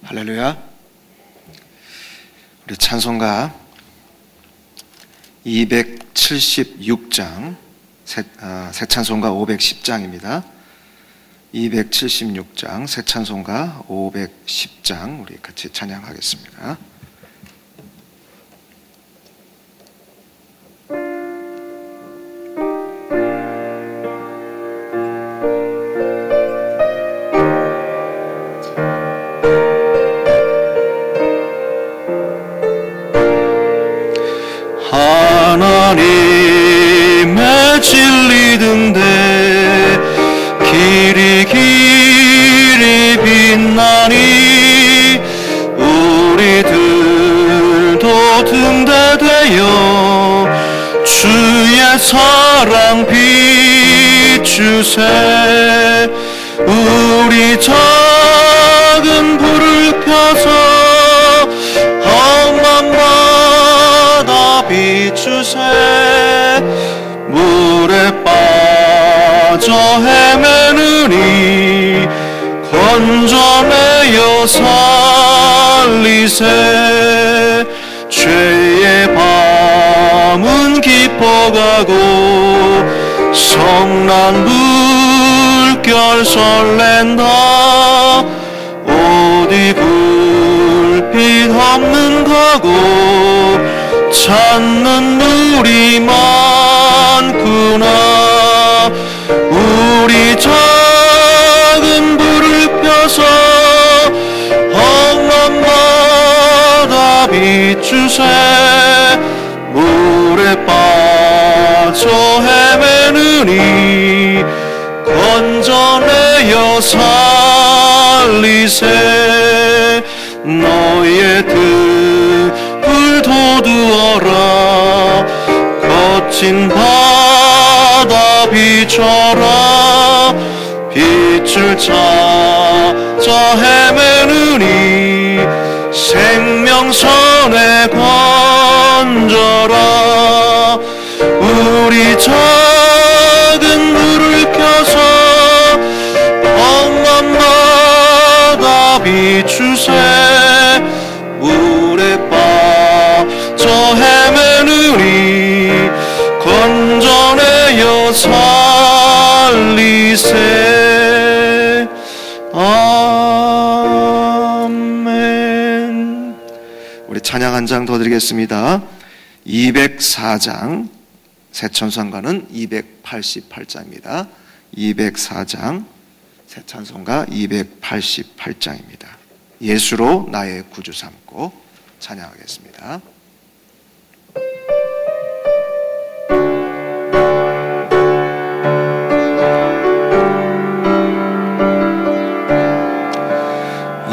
할렐루야. 우리 찬송가 276장 새 찬송가 510장입니다. 276장 새 찬송가 510장 우리 같이 찬양하겠습니다. 하나님의 진리등대 길이 빛나니 우리들도 등대되어 주의 사랑 비추세. 우리 작은 불을 켜서 험한마다 비추세. 물에 빠져 헤매느니 건져내어 살리세. 죄의 밤은 깊어가고 성난 물결 설렌다. 어디 불빛 없는 가고 찾는 물이 많구나. 우리 작은 불을 펴서 험한 바다 비추세. 물에 빠져 헤매느니 건져내어 살리세. 너의 등불 도두어라. 거친 바다 비춰라. 빛을 찾아 헤매느니 생명선에 건져라. 우리 작은 불을 켜서 험한 바다 비추세. 물에 빠져 헤매느니 건져내어 살리세. 아멘. 우리 찬양 한 장 더 드리겠습니다. 204장 새 찬송가는 288장입니다. 204장 새 찬송가 288장입니다. 예수로 나의 구주 삼고 찬양하겠습니다.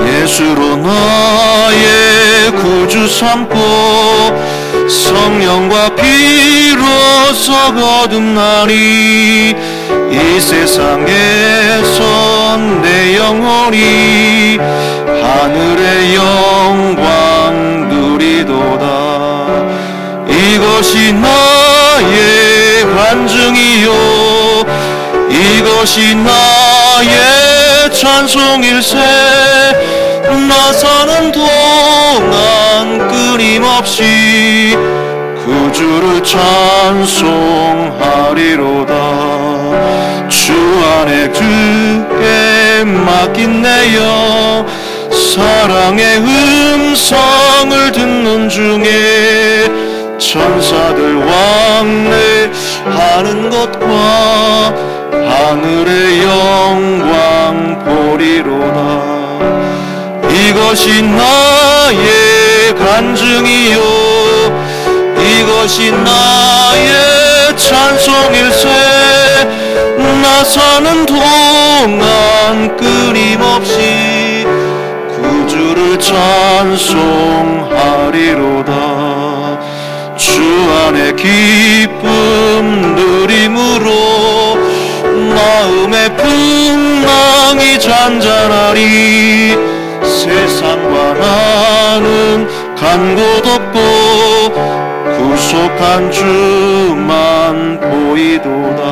예수로 나의 구주 삼고 성령과 피로서 거듭나니 이 세상에서 내 영혼이 하늘의 영광 누리도다. 이것이 나의 간증이요 이것이 나의 찬송일세. 나 사는 동안 끊임없이 구주를 찬송하리로다. 주 안에 주께 맡긴 내여 사랑의 음성을 듣는 중에 천사들 왕래하는 것과 하늘의 영광 보리로다. 이것이 나의 간증이요 이것이 나의 찬송일세. 나 사는 동안 끊임없이 구주를 찬송하리로다. 주 안에 기쁨 누림으로 마음의 풍랑이 잔잔하리. 세상과 나는 간 곳 없고 구속한 주만 보이도다.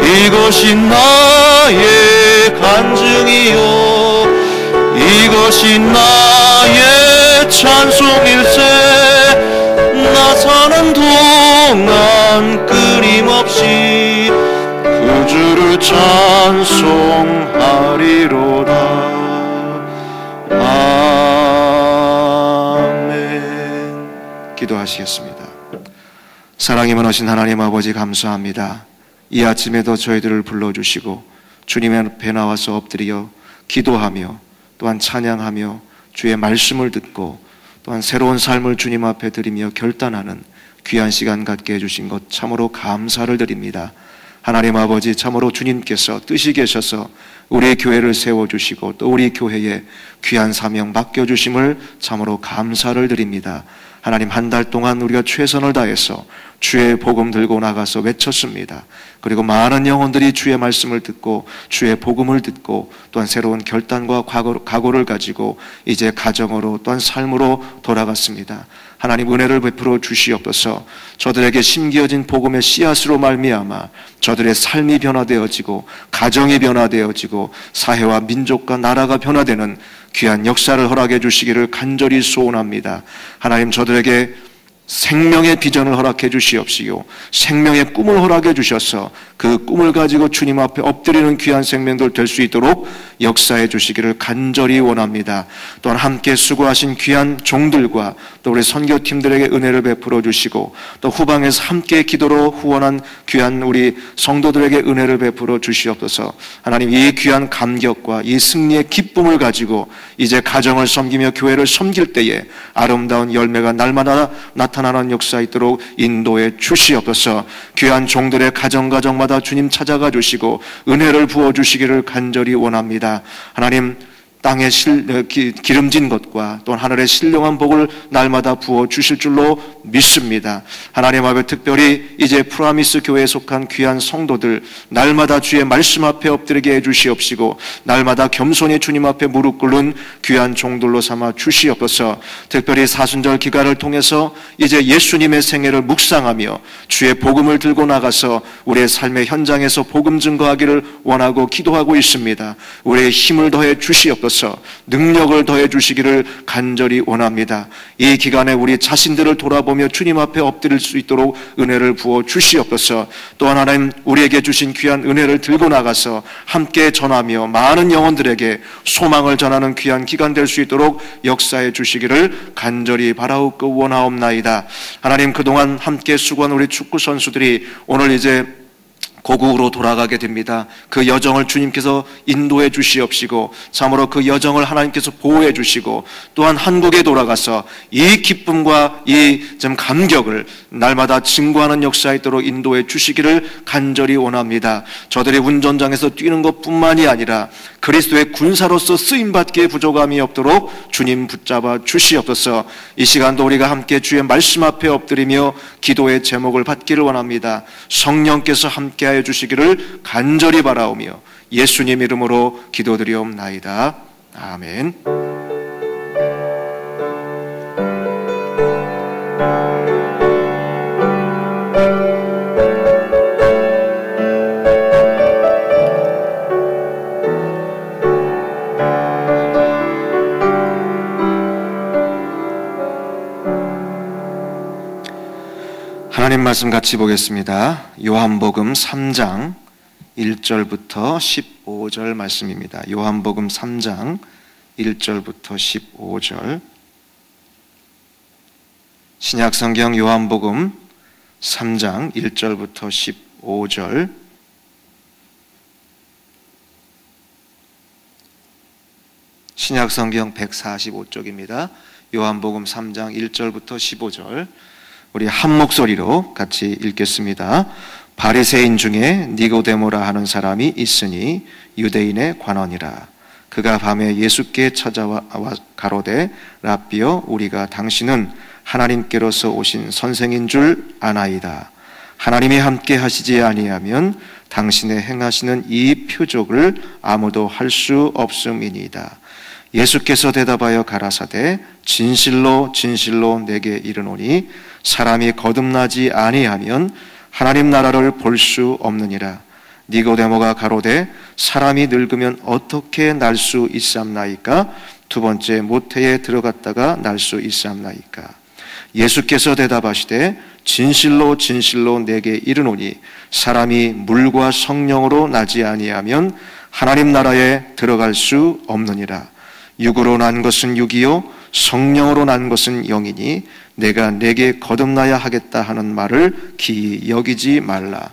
이것이 나의 간증이요 이것이 나의 찬송일세. 나 사는 동안 끊임없이 그 주를 찬송하리로다. 아멘. 기도하시겠습니다. 사랑이 많으신 하나님 아버지, 감사합니다. 이 아침에도 저희들을 불러주시고 주님 앞에 나와서 엎드려 기도하며 또한 찬양하며 주의 말씀을 듣고 또한 새로운 삶을 주님 앞에 드리며 결단하는 귀한 시간 갖게 해주신 것 참으로 감사를 드립니다. 하나님 아버지, 참으로 주님께서 뜻이 계셔서 우리 교회를 세워주시고 또 우리 교회에 귀한 사명 맡겨주심을 참으로 감사를 드립니다. 하나님, 한 달 동안 우리가 최선을 다해서 주의 복음 들고 나가서 외쳤습니다. 그리고 많은 영혼들이 주의 말씀을 듣고 주의 복음을 듣고 또한 새로운 결단과 각오를 가지고 이제 가정으로 또한 삶으로 돌아갔습니다. 하나님, 은혜를 베풀어 주시옵소서. 저들에게 심겨진 복음의 씨앗으로 말미암아 저들의 삶이 변화되어지고 가정이 변화되어지고 사회와 민족과 나라가 변화되는 귀한 역사를 허락해 주시기를 간절히 소원합니다. 하나님, 저들에게 생명의 비전을 허락해 주시옵시고 생명의 꿈을 허락해 주셔서 그 꿈을 가지고 주님 앞에 엎드리는 귀한 생명들 될 수 있도록 역사해 주시기를 간절히 원합니다. 또한 함께 수고하신 귀한 종들과 또 우리 선교팀들에게 은혜를 베풀어 주시고 또 후방에서 함께 기도로 후원한 귀한 우리 성도들에게 은혜를 베풀어 주시옵소서. 하나님, 이 귀한 감격과 이 승리의 기쁨을 가지고 이제 가정을 섬기며 교회를 섬길 때에 아름다운 열매가 날마다 나타나는 역사 있도록 인도해 주시옵소서. 귀한 종들의 가정마다 주님 찾아가 주시고 은혜를 부어 주시기를 간절히 원합니다. 하나님, 땅에 기름진 것과 또 하늘의 신령한 복을 날마다 부어 주실 줄로 믿습니다. 하나님 앞에 특별히 이제 프라미스 교회에 속한 귀한 성도들 날마다 주의 말씀 앞에 엎드리게 해주시옵시고 날마다 겸손히 주님 앞에 무릎 꿇는 귀한 종들로 삼아 주시옵소서. 특별히 사순절 기간을 통해서 이제 예수님의 생애를 묵상하며 주의 복음을 들고 나가서 우리의 삶의 현장에서 복음 증거하기를 원하고 기도하고 있습니다. 우리의 힘을 더해 주시옵소서. 능력을 더해 주시기를 간절히 원합니다. 이 기간에 우리 자신들을 돌아보며 주님 앞에 엎드릴 수 있도록 은혜를 부어 주시옵소서. 또한 하나님, 우리에게 주신 귀한 은혜를 들고 나가서 함께 전하며 많은 영혼들에게 소망을 전하는 귀한 기간 될 수 있도록 역사해 주시기를 간절히 바라옵고 원하옵나이다. 하나님, 그동안 함께 수고한 우리 축구 선수들이 오늘 이제 고국으로 돌아가게 됩니다. 그 여정을 주님께서 인도해 주시옵시고 참으로 그 여정을 하나님께서 보호해 주시고 또한 한국에 돌아가서 이 기쁨과 이 좀 감격을 날마다 증거하는 역사 있도록 인도해 주시기를 간절히 원합니다. 저들이 운전장에서 뛰는 것뿐만이 아니라 그리스도의 군사로서 쓰임받기에 부족함이 없도록 주님 붙잡아 주시옵소서. 이 시간도 우리가 함께 주의 말씀 앞에 엎드리며 기도의 제목을 받기를 원합니다. 성령께서 함께하여 주시기를 간절히 바라오며 예수님 이름으로 기도드리옵나이다. 아멘. 하나님 말씀 같이 보겠습니다. 요한복음 3장 1절부터 15절 말씀입니다. 요한복음 3장 1절부터 15절. 신약성경 요한복음 3장 1절부터 15절. 신약성경 145쪽입니다. 요한복음 3장 1절부터 15절. 우리 한 목소리로 같이 읽겠습니다. 바리새인 중에 니고데모라 하는 사람이 있으니 유대인의 관원이라. 그가 밤에 예수께 찾아와 가로되 랍비여, 우리가 당신은 하나님께로서 오신 선생인 줄 아나이다. 하나님이 함께 하시지 아니하면 당신의 행하시는 이 표적을 아무도 할 수 없음이니이다. 예수께서 대답하여 가라사대 진실로 진실로 내게 이르노니 사람이 거듭나지 아니하면 하나님 나라를 볼 수 없느니라. 니고데모가 가로되 사람이 늙으면 어떻게 날 수 있삼나이까? 두 번째, 모태에 들어갔다가 날 수 있삼나이까? 예수께서 대답하시되 진실로 진실로 내게 이르노니 사람이 물과 성령으로 나지 아니하면 하나님 나라에 들어갈 수 없느니라. 육으로 난 것은 육이요 성령으로 난 것은 영이니 내가 내게 거듭나야 하겠다 하는 말을 기이 여기지 말라.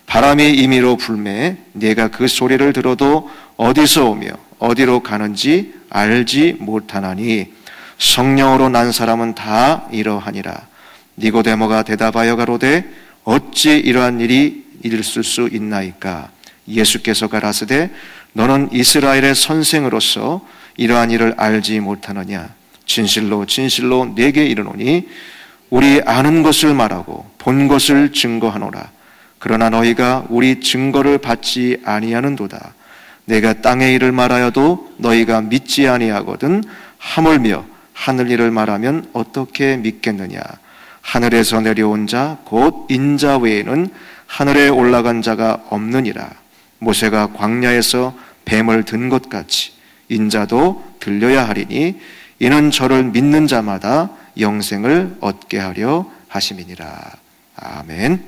바람이 임의로 불매 내가 그 소리를 들어도 어디서 오며 어디로 가는지 알지 못하나니 성령으로 난 사람은 다 이러하니라. 니고데모가 대답하여 가로되 어찌 이러한 일이 있을 수 있나이까? 예수께서 가라사대 너는 이스라엘의 선생으로서 이러한 일을 알지 못하느냐? 진실로 진실로 내게 이르노니 우리 아는 것을 말하고 본 것을 증거하노라. 그러나 너희가 우리 증거를 받지 아니하는도다. 내가 땅의 일을 말하여도 너희가 믿지 아니하거든 하물며 하늘 일을 말하면 어떻게 믿겠느냐? 하늘에서 내려온 자 곧 인자 외에는 하늘에 올라간 자가 없느니라. 모세가 광야에서 뱀을 든 것 같이 인자도 들려야 하리니 이는 저를 믿는 자마다 영생을 얻게 하려 하심이니라. 아멘.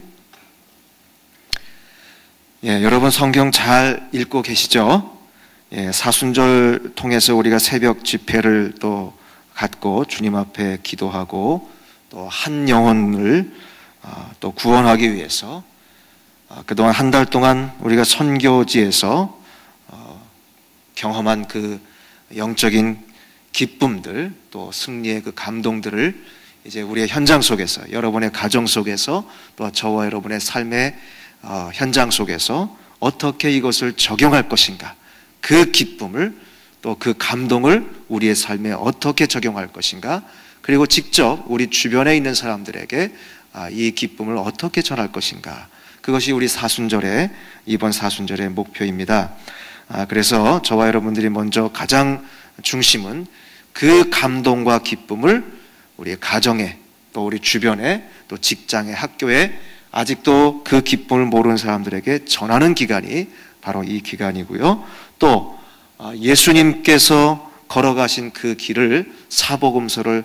여러분 성경 잘 읽고 계시죠? 사순절 통해서 우리가 새벽 집회를 또 갖고 주님 앞에 기도하고 또 한 영혼을 또 구원하기 위해서 그동안 한 달 동안 우리가 선교지에서 경험한 그 영적인 기쁨들 또 승리의 그 감동들을 이제 우리의 현장 속에서 여러분의 가정 속에서 또 저와 여러분의 삶의 현장 속에서 어떻게 이것을 적용할 것인가, 그 기쁨을 또 그 감동을 우리의 삶에 어떻게 적용할 것인가, 그리고 직접 우리 주변에 있는 사람들에게 이 기쁨을 어떻게 전할 것인가, 그것이 우리 사순절의 이번 사순절의 목표입니다. 그래서 저와 여러분들이 먼저 가장 중심은 그 감동과 기쁨을 우리 가정에 또 우리 주변에 또 직장에 학교에 아직도 그 기쁨을 모르는 사람들에게 전하는 기간이 바로 이 기간이고요. 또 예수님께서 걸어가신 그 길을 사복음서를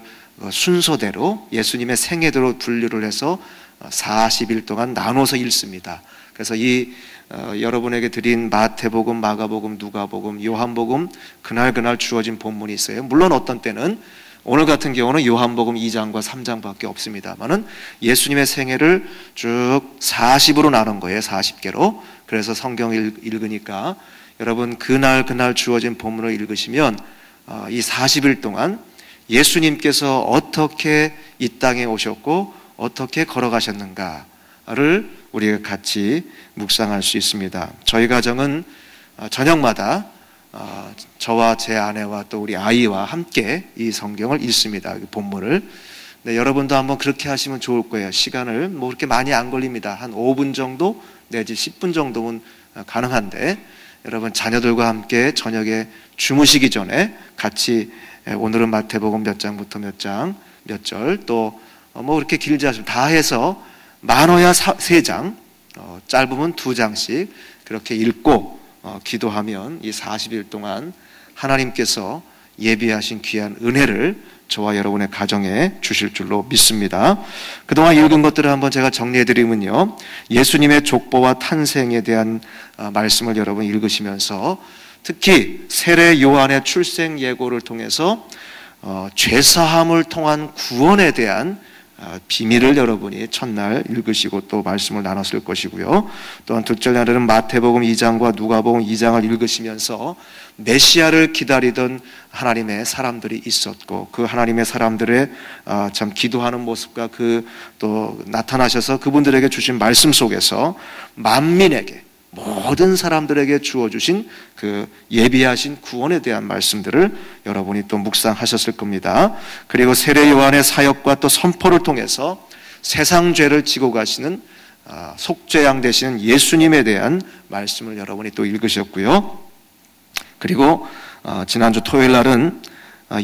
순서대로 예수님의 생애대로 분류를 해서 40일 동안 나눠서 읽습니다. 그래서 이 여러분에게 드린 마태복음, 마가복음, 누가복음, 요한복음 그날 주어진 본문이 있어요. 물론 어떤 때는 오늘 같은 경우는 요한복음 2장과 3장밖에 없습니다만은 예수님의 생애를 쭉 40으로 나눈 거예요. 40개로. 그래서 성경을 읽으니까 여러분 그날 주어진 본문을 읽으시면 이 40일 동안 예수님께서 어떻게 이 땅에 오셨고 어떻게 걸어가셨는가를 우리가 같이 묵상할 수 있습니다. 저희 가정은 저녁마다 저와 제 아내와 또 우리 아이와 함께 이 성경을 읽습니다. 본문을. 네, 여러분도 한번 그렇게 하시면 좋을 거예요. 시간을 뭐 그렇게 많이 안 걸립니다. 한 5분 정도 내지 10분 정도면 가능한데 여러분 자녀들과 함께 저녁에 주무시기 전에 같이 오늘은 마태복음 몇 장부터 몇 장, 몇 절 또 뭐 그렇게 길지 않으면 다 해서 많아야 3장, 짧으면 2장씩 그렇게 읽고 기도하면 이 40일 동안 하나님께서 예비하신 귀한 은혜를 저와 여러분의 가정에 주실 줄로 믿습니다. 그동안 읽은 것들을 한번 제가 정리해드리면요, 예수님의 족보와 탄생에 대한 말씀을 여러분 읽으시면서 특히 세례 요한의 출생 예고를 통해서 죄사함을 통한 구원에 대한 비밀을 여러분이 첫날 읽으시고 또 말씀을 나눴을 것이고요. 또한 둘째 날에는 마태복음 2장과 누가복음 2장을 읽으시면서 메시아를 기다리던 하나님의 사람들이 있었고 그 하나님의 사람들의 참 기도하는 모습과 그 또 나타나셔서 그분들에게 주신 말씀 속에서 만민에게 모든 사람들에게 주어주신 그 예비하신 구원에 대한 말씀들을 여러분이 또 묵상하셨을 겁니다. 그리고 세례 요한의 사역과 또 선포를 통해서 세상 죄를 지고 가시는 속죄양 되시는 예수님에 대한 말씀을 여러분이 또 읽으셨고요. 그리고 지난주 토요일 날은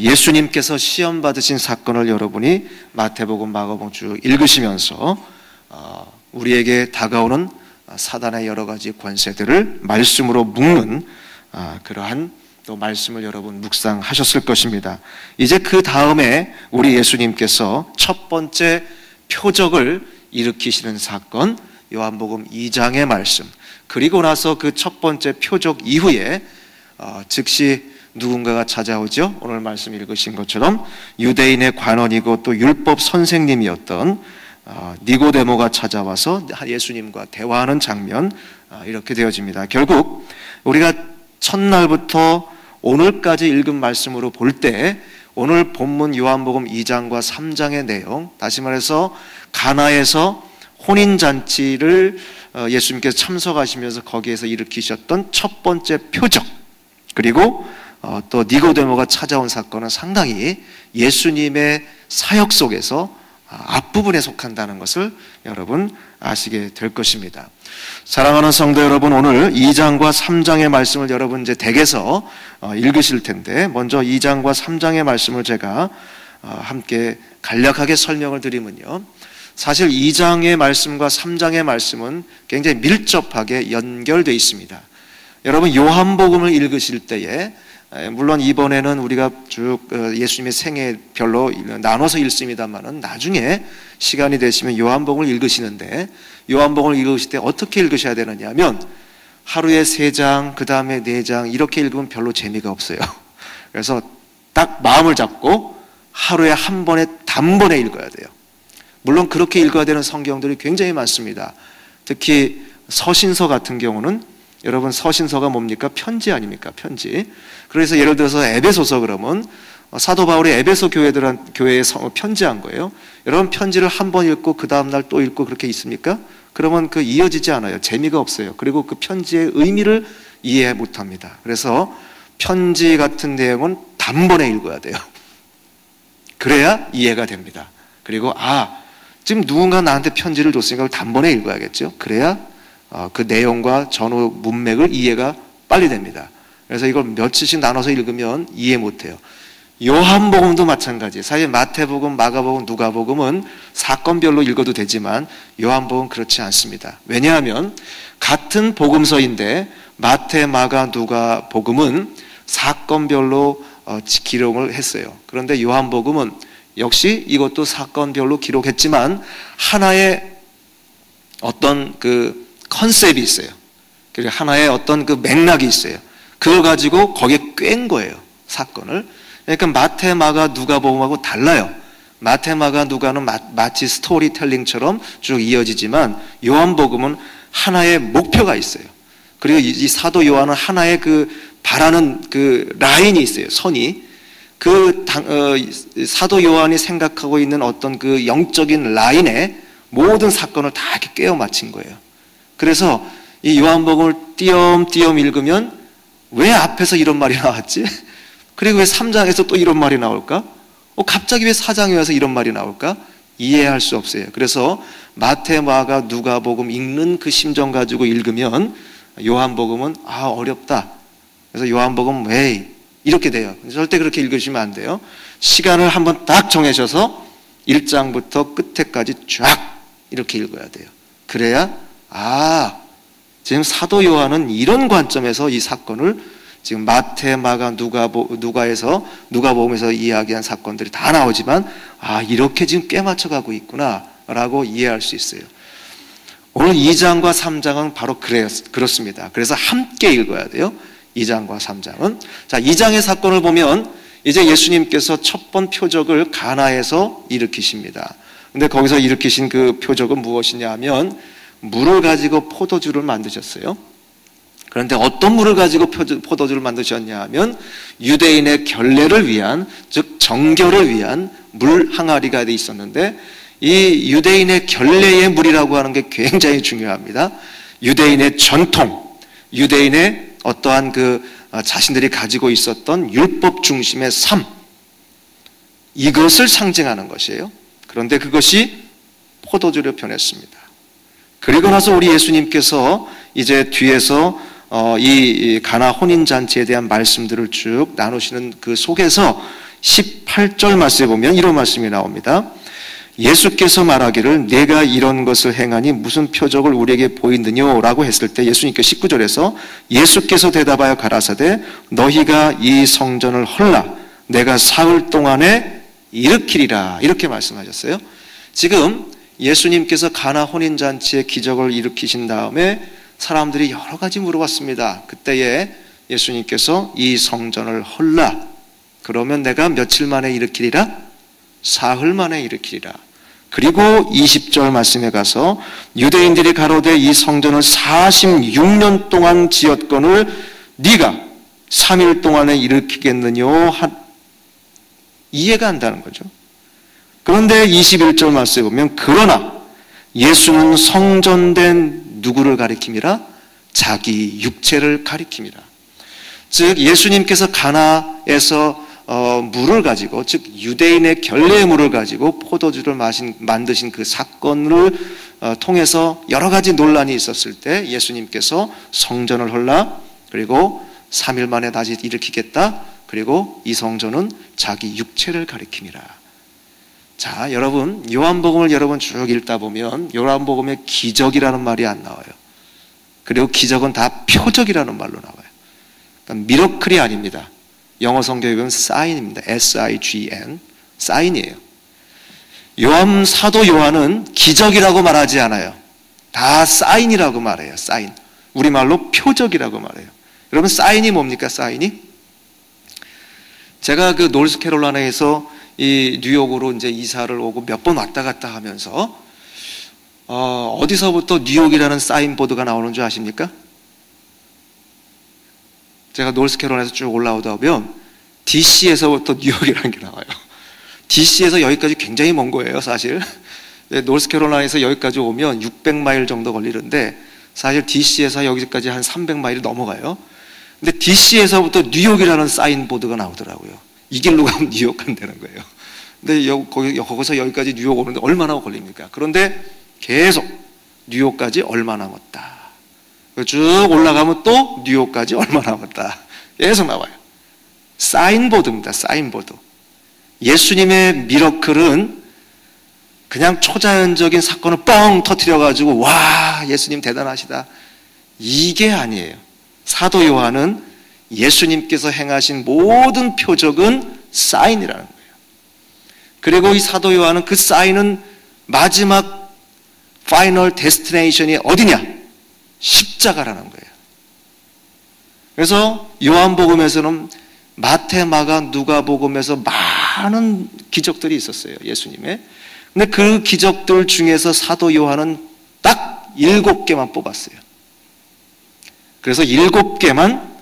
예수님께서 시험 받으신 사건을 여러분이 마태복음, 마가복음 쭉 읽으시면서 우리에게 다가오는 사단의 여러 가지 권세들을 말씀으로 묶는 그러한 또 말씀을 여러분 묵상하셨을 것입니다. 이제 그 다음에 우리 예수님께서 첫 번째 표적을 일으키시는 사건, 요한복음 2장의 말씀, 그리고 나서 그 첫 번째 표적 이후에 즉시 누군가가 찾아오죠. 오늘 말씀 읽으신 것처럼 유대인의 관원이고 또 율법 선생님이었던 니고데모가 찾아와서 예수님과 대화하는 장면, 이렇게 되어집니다. 결국 우리가 첫날부터 오늘까지 읽은 말씀으로 볼 때 오늘 본문 요한복음 2장과 3장의 내용, 다시 말해서 가나에서 혼인잔치를 예수님께서 참석하시면서 거기에서 일으키셨던 첫 번째 표적, 그리고 또 니고데모가 찾아온 사건은 상당히 예수님의 사역 속에서 앞부분에 속한다는 것을 여러분 아시게 될 것입니다. 사랑하는 성도 여러분, 오늘 2장과 3장의 말씀을 여러분 이제 댁에서 읽으실 텐데, 먼저 2장과 3장의 말씀을 제가 함께 간략하게 설명을 드리면요, 사실 2장의 말씀과 3장의 말씀은 굉장히 밀접하게 연결되어 있습니다. 여러분 요한복음을 읽으실 때에, 물론 이번에는 우리가 쭉 예수님의 생애별로 나눠서 읽습니다만은 나중에 시간이 되시면 요한복음을 읽으시는데, 요한복음을 읽으실 때 어떻게 읽으셔야 되느냐 하면 하루에 3장, 그 다음에 4장 이렇게 읽으면 별로 재미가 없어요. 그래서 딱 마음을 잡고 하루에 한 번에 단번에 읽어야 돼요. 물론 그렇게 읽어야 되는 성경들이 굉장히 많습니다. 특히 서신서 같은 경우는, 여러분 서신서가 뭡니까? 편지 아닙니까? 편지. 그래서 예를 들어서 에베소서 그러면 사도 바울이 에베소 교회에 편지한 거예요. 여러분 편지를 한 번 읽고 그 다음날 또 읽고 그렇게 있습니까? 그러면 그 이어지지 않아요. 재미가 없어요. 그리고 그 편지의 의미를 이해 못합니다. 그래서 편지 같은 내용은 단번에 읽어야 돼요. 그래야 이해가 됩니다. 그리고 지금 누군가 나한테 편지를 줬으니까 단번에 읽어야겠죠. 그래야 그 내용과 전후 문맥을 이해가 빨리 됩니다. 그래서 이걸 며칠씩 나눠서 읽으면 이해 못해요. 요한복음도 마찬가지. 사실 마태복음, 마가복음, 누가복음은 사건별로 읽어도 되지만 요한복음은 그렇지 않습니다. 왜냐하면 같은 복음서인데 마태, 마가, 누가복음은 사건별로 기록을 했어요. 그런데 요한복음은 역시 이것도 사건별로 기록했지만 하나의 어떤 그 컨셉이 있어요. 그리고 하나의 어떤 그 맥락이 있어요. 그걸 가지고 거기에 꿰은 거예요, 사건을. 그러니까 마태, 마가, 누가복음하고 달라요. 마태, 마가, 누가는 마치 스토리텔링처럼 쭉 이어지지만 요한복음은 하나의 목표가 있어요. 그리고 이 사도 요한은 하나의 그 바라는 그 라인이 있어요, 선이. 사도 요한이 생각하고 있는 어떤 그 영적인 라인에 모든 사건을 다 이렇게 꿰어 맞힌 거예요. 그래서 이 요한복음을 띄엄띄엄 읽으면 왜 앞에서 이런 말이 나왔지? 그리고 왜 3장에서 또 이런 말이 나올까? 갑자기 왜 4장에 와서 이런 말이 나올까? 이해할 수 없어요. 그래서 마태, 마가, 누가복음 읽는 그 심정 가지고 읽으면 요한복음은 어렵다. 그래서 요한복음 왜 이렇게 돼요. 절대 그렇게 읽으시면 안 돼요. 시간을 한번 딱 정하셔서 1장부터 끝에까지 쫙 이렇게 읽어야 돼요. 그래야 지금 사도 요한은 이런 관점에서 이 사건을 지금 마태, 마가, 누가복음에서 이야기한 사건들이 다 나오지만 이렇게 지금 꿰맞춰가고 있구나라고 이해할 수 있어요. 오늘 2장과 3장은 바로 그렇습니다. 그래서 함께 읽어야 돼요. 2장과 3장은. 자, 2장의 사건을 보면 이제 예수님께서 첫 번 표적을 가나에서 일으키십니다. 근데 거기서 일으키신 그 표적은 무엇이냐 하면 물을 가지고 포도주를 만드셨어요. 그런데 어떤 물을 가지고 포도주를 만드셨냐 하면 유대인의 결례를 위한, 즉 정결을 위한 물 항아리가 돼 있었는데, 이 유대인의 결례의 물이라고 하는 게 굉장히 중요합니다. 유대인의 전통, 유대인의 어떠한 자신들이 가지고 있었던 율법 중심의 삶, 이것을 상징하는 것이에요. 그런데 그것이 포도주로 변했습니다. 그리고 나서 우리 예수님께서 이제 뒤에서 이 가나 혼인잔치에 대한 말씀들을 쭉 나누시는 그 속에서 18절 말씀에 보면 이런 말씀이 나옵니다. 예수께서 말하기를 내가 이런 것을 행하니 무슨 표적을 우리에게 보이느뇨 라고 했을 때 예수님께서 19절에서 예수께서 대답하여 가라사대 너희가 이 성전을 헐라 내가 사흘 동안에 일으키리라 이렇게 말씀하셨어요. 지금 예수님께서 가나 혼인잔치의 기적을 일으키신 다음에 사람들이 여러 가지 물어봤습니다. 그때에 예수님께서 이 성전을 헐라 그러면 내가 며칠 만에 일으키리라? 사흘 만에 일으키리라. 그리고 20절 말씀에 가서 유대인들이 가로되 이 성전을 46년 동안 지었거늘 네가 3일 동안에 일으키겠느뇨 이해가 안 되는 거죠. 그런데 21절 말씀에 보면 그러나 예수는 성전된 누구를 가리킴이라? 자기 육체를 가리킴이라. 즉 예수님께서 가나에서 물을 가지고 즉 유대인의 결례의 물을 가지고 포도주를 만드신 그 사건을 통해서 여러 가지 논란이 있었을 때 예수님께서 성전을 헐라 그리고 3일 만에 다시 일으키겠다 그리고 이 성전은 자기 육체를 가리킴이라. 자 여러분 요한복음을 여러분 쭉 읽다 보면 요한복음에 기적이라는 말이 안 나와요. 그리고 기적은 다 표적이라는 말로 나와요. 그러니까 미러클이 아닙니다. 영어 성경에 보면 사인입니다. S-I-G-N 사인이에요. 사도 요한은 기적이라고 말하지 않아요. 다 사인이라고 말해요. 사인. 우리말로 표적이라고 말해요. 여러분 사인이 뭡니까? 사인이? 제가 그 노스캐롤라이나에서 이 뉴욕으로 이제 이사를 오고 몇 번 왔다 갔다 하면서 어디서부터 뉴욕이라는 사인보드가 나오는 줄 아십니까? 제가 노스캐롤라이나에서 쭉 올라오다 보면 DC에서부터 뉴욕이라는 게 나와요. DC에서 여기까지 굉장히 먼 거예요, 사실. 노스캐롤라이나에서 여기까지 오면 600마일 정도 걸리는데 사실 DC에서 여기까지 한 300마일이 넘어가요. 근데 DC에서부터 뉴욕이라는 사인보드가 나오더라고요. 이 길로 가면 뉴욕 간다는 거예요. 근데 거기서 여기까지 뉴욕 오는데 얼마나 걸립니까? 그런데 계속 뉴욕까지 얼마 남았다. 쭉 올라가면 또 뉴욕까지 얼마 남았다. 계속 나와요. 사인보드입니다. 사인보드. 예수님의 미러클은 그냥 초자연적인 사건을 뻥 터뜨려가지고 와 예수님 대단하시다 이게 아니에요. 사도 요한은 예수님께서 행하신 모든 표적은 사인이라는 거예요. 그리고 이 사도 요한은 그 사인은 마지막 파이널 데스티네이션이 어디냐? 십자가라는 거예요. 그래서 요한복음에서는 마태, 마가, 누가복음에서 많은 기적들이 있었어요. 예수님의. 근데 그 기적들 중에서 사도 요한은 딱 7개만 뽑았어요. 그래서 7개만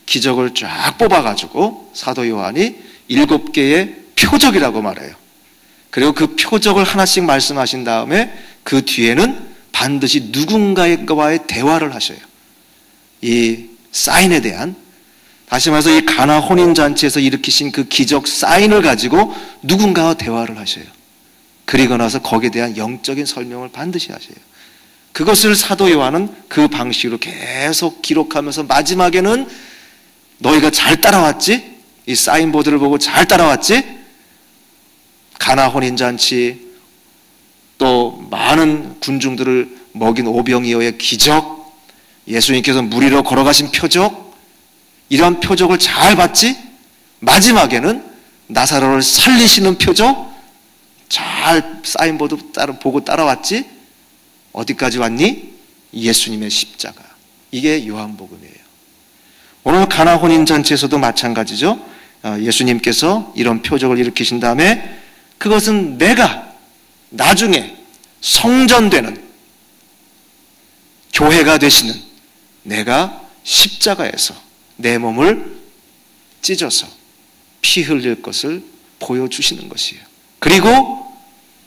기적을 쫙 뽑아가지고 사도 요한이 7개의 표적이라고 말해요. 그리고 그 표적을 하나씩 말씀하신 다음에 그 뒤에는 반드시 누군가와의 대화를 하셔요. 이 사인에 대한 다시 말해서 이 가나 혼인잔치에서 일으키신 그 기적 사인을 가지고 누군가와 대화를 하셔요. 그리고 나서 거기에 대한 영적인 설명을 반드시 하셔요. 그것을 사도 요한은 그 방식으로 계속 기록하면서 마지막에는 너희가 잘 따라왔지? 이 사인보드를 보고 잘 따라왔지? 가나 혼인잔치 또 많은 군중들을 먹인 오병이어의 기적 예수님께서 물 위로 걸어가신 표적 이런 표적을 잘 봤지? 마지막에는 나사로를 살리시는 표적 잘 사인보드 보고 따라왔지? 어디까지 왔니? 예수님의 십자가. 이게 요한복음이에요. 오늘 가나 혼인잔치에서도 마찬가지죠. 예수님께서 이런 표적을 일으키신 다음에 그것은 내가 나중에 성전되는 교회가 되시는 내가 십자가에서 내 몸을 찢어서 피 흘릴 것을 보여주시는 것이에요. 그리고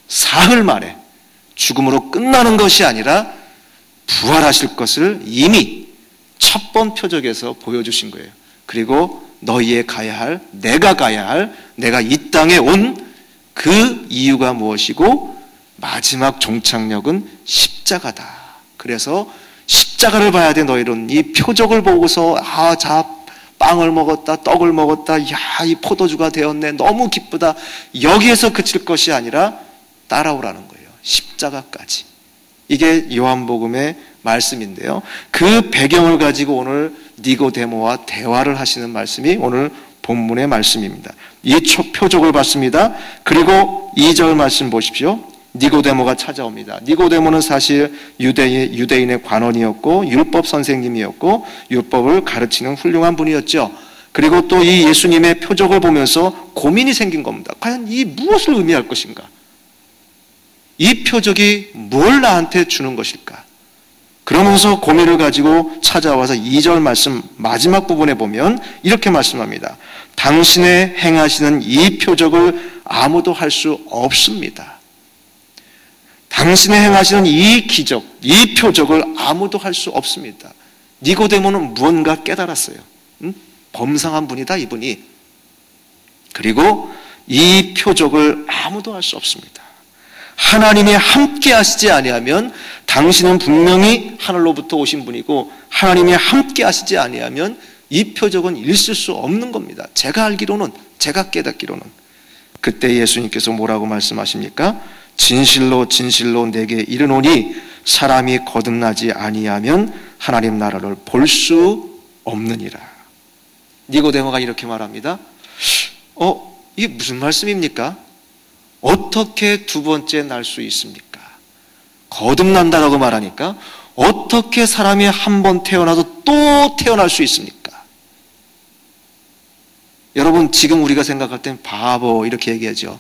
사흘 만에 죽음으로 끝나는 것이 아니라 부활하실 것을 이미 첫 번 표적에서 보여주신 거예요. 그리고 너희의 가야 할, 내가 가야 할, 내가 이 땅에 온 그 이유가 무엇이고 마지막 종착역은 십자가다. 그래서 십자가를 봐야 돼. 너희는 이 표적을 보고서 자 빵을 먹었다, 떡을 먹었다, 야 이 포도주가 되었네, 너무 기쁘다. 여기에서 그칠 것이 아니라 따라오라는 거예요. 십자가까지. 이게 요한복음의 말씀인데요. 그 배경을 가지고 오늘 니고데모와 대화를 하시는 말씀이 오늘 본문의 말씀입니다. 이 표적을 받습니다. 그리고 2절 말씀 보십시오. 니고데모가 찾아옵니다. 니고데모는 사실 유대인의 관원이었고 율법 선생님이었고 율법을 가르치는 훌륭한 분이었죠. 그리고 또 이 예수님의 표적을 보면서 고민이 생긴 겁니다. 과연 이 무엇을 의미할 것인가? 이 표적이 뭘 나한테 주는 것일까? 그러면서 고민을 가지고 찾아와서 2절 말씀 마지막 부분에 보면 이렇게 말씀합니다. 당신의 행하시는 이 표적을 아무도 할 수 없습니다. 당신의 행하시는 이 기적, 이 표적을 아무도 할 수 없습니다. 니고데모는 무언가 깨달았어요. 범상한 분이다, 이분이. 그리고 이 표적을 아무도 할 수 없습니다. 하나님이 함께 하시지 아니하면 당신은 분명히 하늘로부터 오신 분이고 하나님이 함께 하시지 아니하면 이 표적은 있을 수 없는 겁니다. 제가 알기로는, 제가 깨닫기로는. 그때 예수님께서 뭐라고 말씀하십니까? 진실로 진실로 내게 이르노니 사람이 거듭나지 아니하면 하나님 나라를 볼 수 없느니라. 니고데모가 이렇게 말합니다. 이게 무슨 말씀입니까? 어떻게 두 번째 날 수 있습니까? 거듭난다라고 말하니까 어떻게 사람이 한 번 태어나도 또 태어날 수 있습니까? 여러분, 지금 우리가 생각할 땐 바보 이렇게 얘기하죠.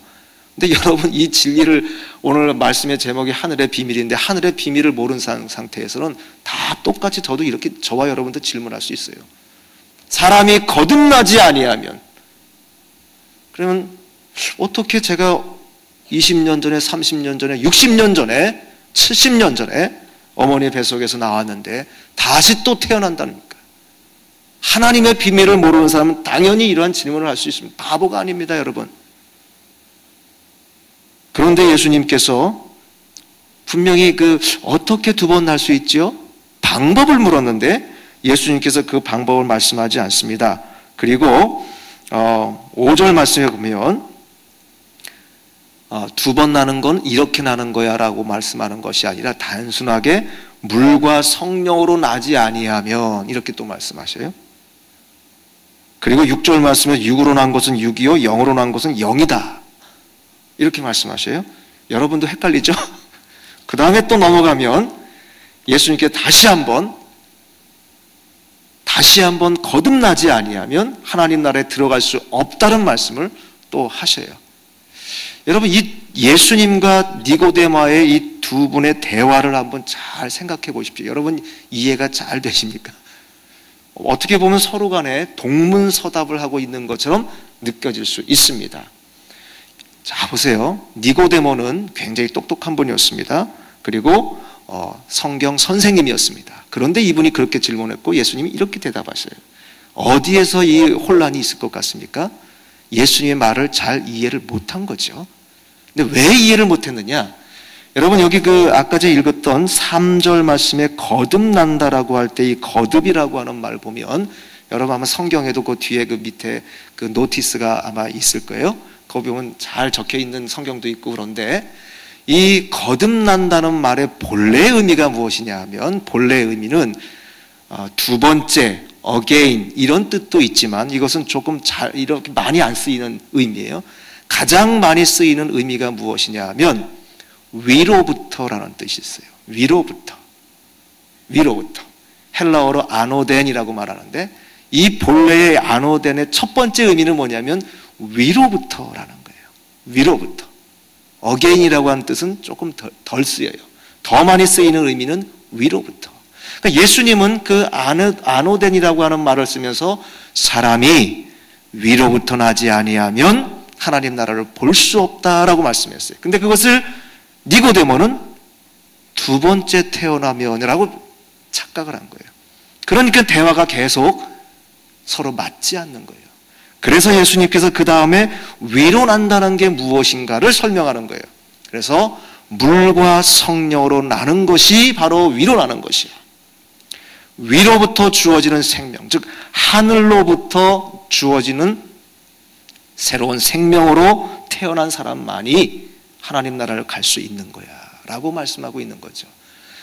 근데 여러분, 이 진리를, 오늘 말씀의 제목이 하늘의 비밀인데 하늘의 비밀을 모르는 상태에서는 다 똑같이 저도 이렇게 저와 여러분도 질문할 수 있어요. 사람이 거듭나지 아니하면, 그러면 어떻게 제가 20년 전에, 30년 전에, 60년 전에, 70년 전에 어머니 뱃속에서 나왔는데 다시 또 태어난답니까? 하나님의 비밀을 모르는 사람은 당연히 이러한 질문을 할 수 있습니다. 바보가 아닙니다, 여러분. 그런데 예수님께서 분명히 어떻게 두 번 날 수 있지요? 방법을 물었는데 예수님께서 그 방법을 말씀하지 않습니다. 그리고 5절 말씀에 보면 두 번 나는 건 이렇게 나는 거야 라고 말씀하는 것이 아니라 단순하게 물과 성령으로 나지 아니하면 이렇게 또 말씀하셔요. 그리고 6절 말씀에 육으로 난 것은 육이요 영으로 난 것은 영이다 이렇게 말씀하셔요. 여러분도 헷갈리죠? 그 다음에 또 넘어가면 예수님께 다시 한번 거듭나지 아니하면 하나님 나라에 들어갈 수 없다는 말씀을 또 하셔요. 여러분, 이 예수님과 니고데모의 이 두 분의 대화를 한번 잘 생각해 보십시오. 여러분, 이해가 잘 되십니까? 어떻게 보면 서로 간에 동문서답을 하고 있는 것처럼 느껴질 수 있습니다. 자, 보세요. 니고데모는 굉장히 똑똑한 분이었습니다. 그리고 성경 선생님이었습니다. 그런데 이분이 그렇게 질문했고 예수님이 이렇게 대답하셔요. 어디에서 이 혼란이 있을 것 같습니까? 예수님의 말을 잘 이해를 못한 거죠. 근데 왜 이해를 못했느냐? 여러분, 여기 아까 제가 읽었던 3절 말씀에 거듭난다라고 할 때 이 거듭이라고 하는 말 보면 여러분 아마 성경에도 그 뒤에 밑에 노티스가 아마 있을 거예요. 거기 보면 잘 적혀 있는 성경도 있고. 그런데 이 거듭난다는 말의 본래 의미가 무엇이냐 하면 본래 의미는 두 번째, again 이런 뜻도 있지만 이것은 조금 이렇게 많이 안 쓰이는 의미예요. 가장 많이 쓰이는 의미가 무엇이냐 하면 위로부터라는 뜻이 있어요. 위로부터. 헬라어로 아노덴이라고 말하는데 이 본래의 아노덴의 첫 번째 의미는 뭐냐면 위로부터라는 거예요. 위로부터. again이라고 하는 뜻은 조금 덜 쓰여요. 더 많이 쓰이는 의미는 위로부터. 그러니까 예수님은 그 아노덴이라고 하는 말을 쓰면서 사람이 위로부터 나지 아니하면 하나님 나라를 볼 수 없다라고 말씀했어요. 근데 그것을 니고데모는 두 번째 태어나면이라고 착각을 한 거예요. 그러니까 대화가 계속 서로 맞지 않는 거예요. 그래서 예수님께서 그 다음에 위로난다는 게 무엇인가를 설명하는 거예요. 그래서 물과 성령으로 나는 것이 바로 위로나는 것이에요. 위로부터 주어지는 생명, 즉 하늘로부터 주어지는 새로운 생명으로 태어난 사람만이 하나님 나라를 갈 수 있는 거야 라고 말씀하고 있는 거죠.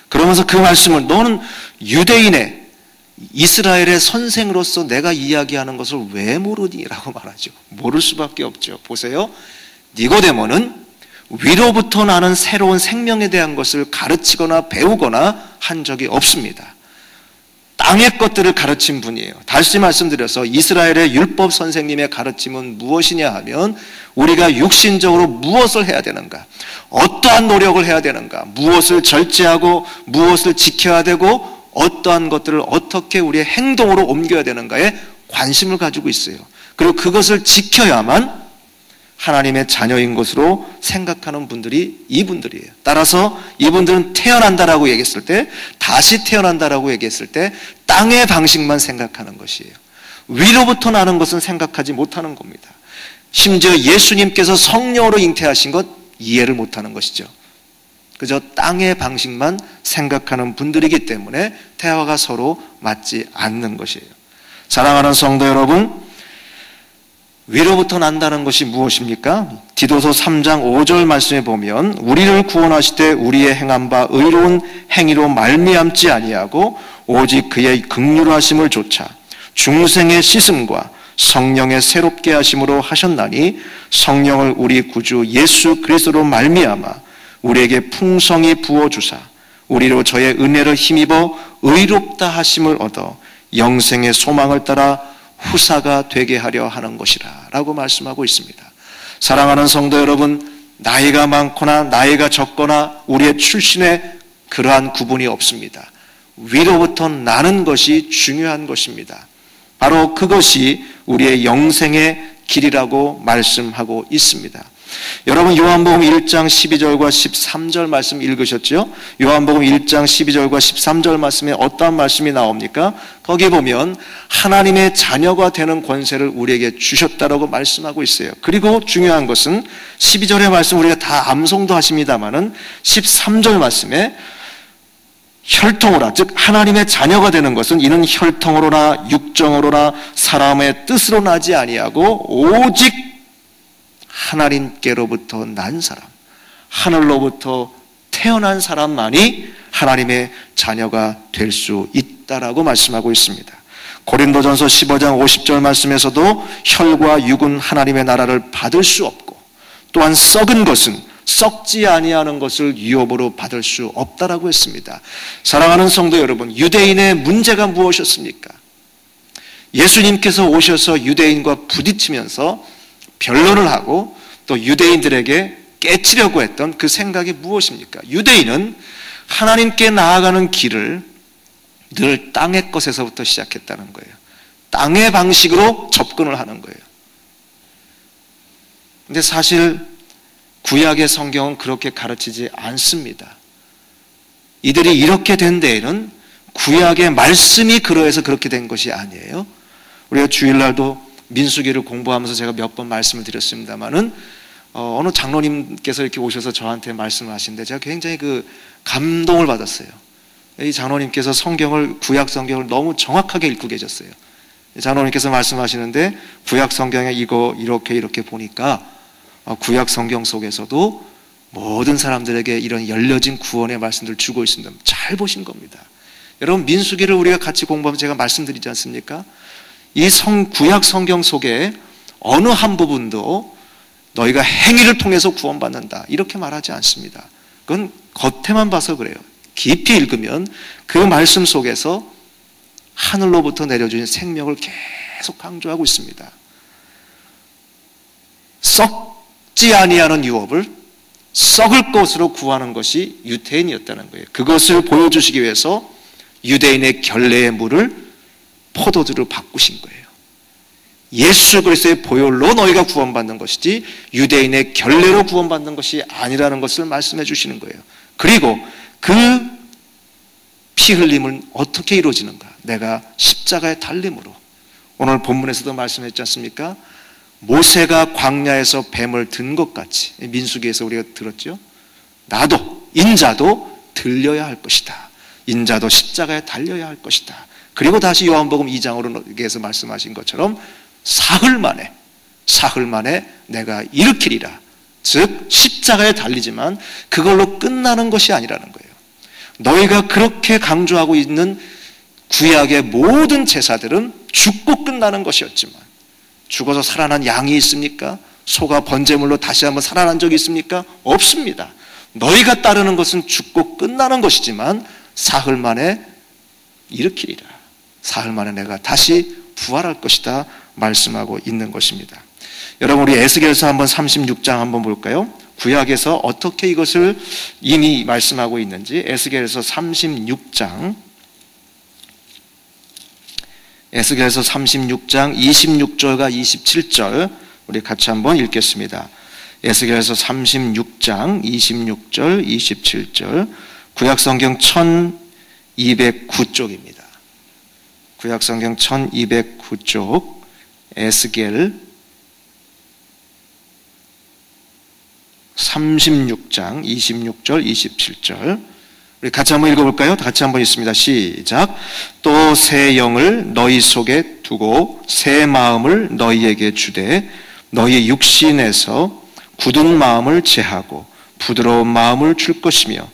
그러면서 그 말씀을 너는 유대인의 이스라엘의 선생으로서 내가 이야기하는 것을 왜 모르니? 라고 말하죠. 모를 수밖에 없죠. 보세요. 니고데모는 위로부터 나는 새로운 생명에 대한 것을 가르치거나 배우거나 한 적이 없습니다. 땅의 것들을 가르친 분이에요. 다시 말씀드려서 이스라엘의 율법 선생님의 가르침은 무엇이냐 하면 우리가 육신적으로 무엇을 해야 되는가, 어떠한 노력을 해야 되는가, 무엇을 절제하고 무엇을 지켜야 되고 어떠한 것들을 어떻게 우리의 행동으로 옮겨야 되는가에 관심을 가지고 있어요. 그리고 그것을 지켜야만 하나님의 자녀인 것으로 생각하는 분들이 이분들이에요. 따라서 이분들은 태어난다라고 얘기했을 때, 다시 태어난다라고 얘기했을 때 땅의 방식만 생각하는 것이에요. 위로부터 나는 것은 생각하지 못하는 겁니다. 심지어 예수님께서 성령으로 잉태하신 것 이해를 못하는 것이죠. 그저 땅의 방식만 생각하는 분들이기 때문에 대화가 서로 맞지 않는 것이에요. 사랑하는 성도 여러분, 위로부터 난다는 것이 무엇입니까? 디도서 3장 5절 말씀에 보면 우리를 구원하시되 우리의 행한 바 의로운 행위로 말미암지 아니하고 오직 그의 긍휼하심을 조차 중생의 씻음과 성령의 새롭게 하심으로 하셨나니 성령을 우리 구주 예수 그리스도로 말미암아 우리에게 풍성히 부어주사 우리로 저의 은혜를 힘입어 의롭다 하심을 얻어 영생의 소망을 따라 후사가 되게 하려 하는 것이라 라고 말씀하고 있습니다. 사랑하는 성도 여러분, 나이가 많거나 나이가 적거나 우리의 출신에 그러한 구분이 없습니다. 위로부터 나는 것이 중요한 것입니다. 바로 그것이 우리의 영생의 길이라고 말씀하고 있습니다. 여러분 요한복음 1장 12절과 13절 말씀 읽으셨죠? 요한복음 1장 12절과 13절 말씀에 어떠한 말씀이 나옵니까? 거기 보면 하나님의 자녀가 되는 권세를 우리에게 주셨다라고 말씀하고 있어요. 그리고 중요한 것은 12절의 말씀 우리가 다 암송도 하십니다마는 13절 말씀에 혈통으로나, 즉 하나님의 자녀가 되는 것은 이는 혈통으로나 육정으로나 사람의 뜻으로 나지 아니하고 오직 하나님께로부터 난 사람, 하늘로부터 태어난 사람만이 하나님의 자녀가 될 수 있다라고 말씀하고 있습니다. 고린도전서 15장 50절 말씀에서도 혈과 육은 하나님의 나라를 받을 수 없고 또한 썩은 것은 썩지 아니하는 것을 유업으로 받을 수 없다라고 했습니다. 사랑하는 성도 여러분, 유대인의 문제가 무엇이었습니까? 예수님께서 오셔서 유대인과 부딪히면서 변론을 하고 또 유대인들에게 깨치려고 했던 그 생각이 무엇입니까? 유대인은 하나님께 나아가는 길을 늘 땅의 것에서부터 시작했다는 거예요. 땅의 방식으로 접근을 하는 거예요. 근데 사실 구약의 성경은 그렇게 가르치지 않습니다. 이들이 이렇게 된 데에는 구약의 말씀이 그러해서 그렇게 된 것이 아니에요. 우리가 주일날도 민수기를 공부하면서 제가 몇 번 말씀을 드렸습니다마는 어느 장로님께서 이렇게 오셔서 저한테 말씀을 하시는데 제가 굉장히 그 감동을 받았어요. 이 장로님께서 성경을, 구약 성경을 너무 정확하게 읽고 계셨어요. 장로님께서 말씀하시는데 구약 성경에 이거 이렇게 보니까 구약 성경 속에서도 모든 사람들에게 이런 열려진 구원의 말씀들을 주고 있습니다. 잘 보신 겁니다. 여러분 민수기를 우리가 같이 공부하면 제가 말씀드리지 않습니까? 이 구약 성경 속에 어느 한 부분도 너희가 행위를 통해서 구원받는다 이렇게 말하지 않습니다. 그건 겉에만 봐서 그래요. 깊이 읽으면 그 말씀 속에서 하늘로부터 내려주신 생명을 계속 강조하고 있습니다. 썩지 아니하는 유업을 썩을 것으로 구하는 것이 유대인이었다는 거예요. 그것을 보여주시기 위해서 유대인의 결례의 물을 포도주로 바꾸신 거예요. 예수 그리스도의 보혈로 너희가 구원받는 것이지 유대인의 결례로 구원받는 것이 아니라는 것을 말씀해 주시는 거예요. 그리고 그 피 흘림은 어떻게 이루어지는가? 내가 십자가에 달림으로. 오늘 본문에서도 말씀했지 않습니까? 모세가 광야에서 뱀을 든 것 같이, 민수기에서 우리가 들었죠? 나도 인자도 들려야 할 것이다. 인자도 십자가에 달려야 할 것이다. 그리고 다시 요한복음 2장으로 말씀하신 것처럼 사흘 만에 내가 일으키리라 즉 십자가에 달리지만 그걸로 끝나는 것이 아니라는 거예요. 너희가 그렇게 강조하고 있는 구약의 모든 제사들은 죽고 끝나는 것이었지만, 죽어서 살아난 양이 있습니까? 소가 번제물로 다시 한번 살아난 적이 있습니까? 없습니다. 너희가 따르는 것은 죽고 끝나는 것이지만 사흘 만에 일으키리라. 사흘 만에 내가 다시 부활할 것이다 말씀하고 있는 것입니다. 여러분, 우리 에스겔서 한번 36장 한번 볼까요? 구약에서 어떻게 이것을 이미 말씀하고 있는지. 에스겔서 36장, 에스겔서 36장 26절과 27절 우리 같이 한번 읽겠습니다. 에스겔서 36장 26절 27절, 구약성경 1209쪽입니다. 구약성경 1209쪽 에스겔 36장 26절 27절 우리 같이 한번 읽어볼까요? 같이 한번 읽습니다. 시작. 또 새 영을 너희 속에 두고 새 마음을 너희에게 주되 너희 육신에서 굳은 마음을 제하고 부드러운 마음을 줄 것이며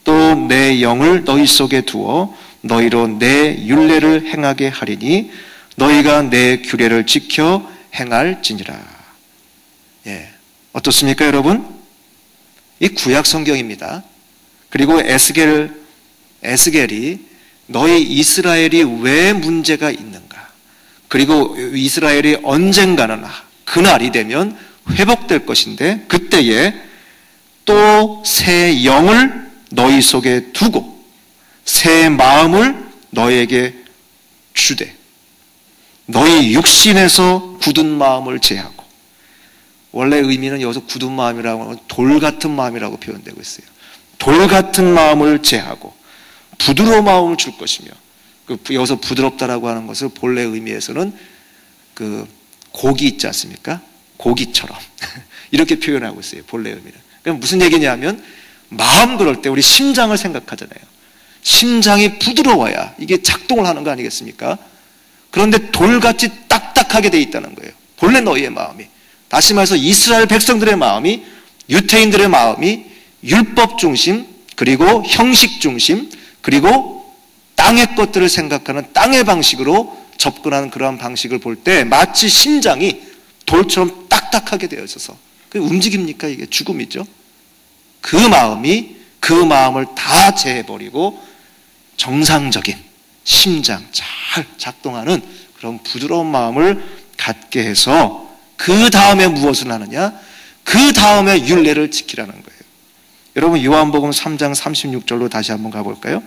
또 내 영을 너희 속에 두어 너희로 내 율례를 행하게 하리니 너희가 내 규례를 지켜 행할지니라. 예, 어떻습니까, 여러분? 이 구약 성경입니다. 그리고 에스겔이 너희 이스라엘이 왜 문제가 있는가, 그리고 이스라엘이 언젠가는 그날이 되면 회복될 것인데 그때에 또 새 영을 너희 속에 두고 새 마음을 너희에게 주되 너희 육신에서 굳은 마음을 제하고, 원래 의미는 여기서 굳은 마음이라고 하면 돌 같은 마음이라고 표현되고 있어요. 돌 같은 마음을 제하고 부드러운 마음을 줄 것이며, 여기서 부드럽다라고 하는 것을 본래 의미에서는 그 고기 있지 않습니까? 고기처럼 이렇게 표현하고 있어요, 본래 의미는. 그럼 무슨 얘기냐면, 마음 그럴 때 우리 심장을 생각하잖아요. 심장이 부드러워야 이게 작동을 하는 거 아니겠습니까? 그런데 돌같이 딱딱하게 돼 있다는 거예요, 본래 너희의 마음이. 다시 말해서 이스라엘 백성들의 마음이, 유태인들의 마음이 율법 중심, 그리고 형식 중심, 그리고 땅의 것들을 생각하는 땅의 방식으로 접근하는 그러한 방식을 볼 때 마치 심장이 돌처럼 딱딱하게 되어 있어서, 그게 움직입니까? 이게 죽음이죠. 그 마음을 다 제해버리고 정상적인 심장, 잘 작동하는 그런 부드러운 마음을 갖게 해서 그 다음에 무엇을 하느냐? 그 다음에 율례를 지키라는 거예요. 여러분, 요한복음 3장 36절로 다시 한번 가볼까요?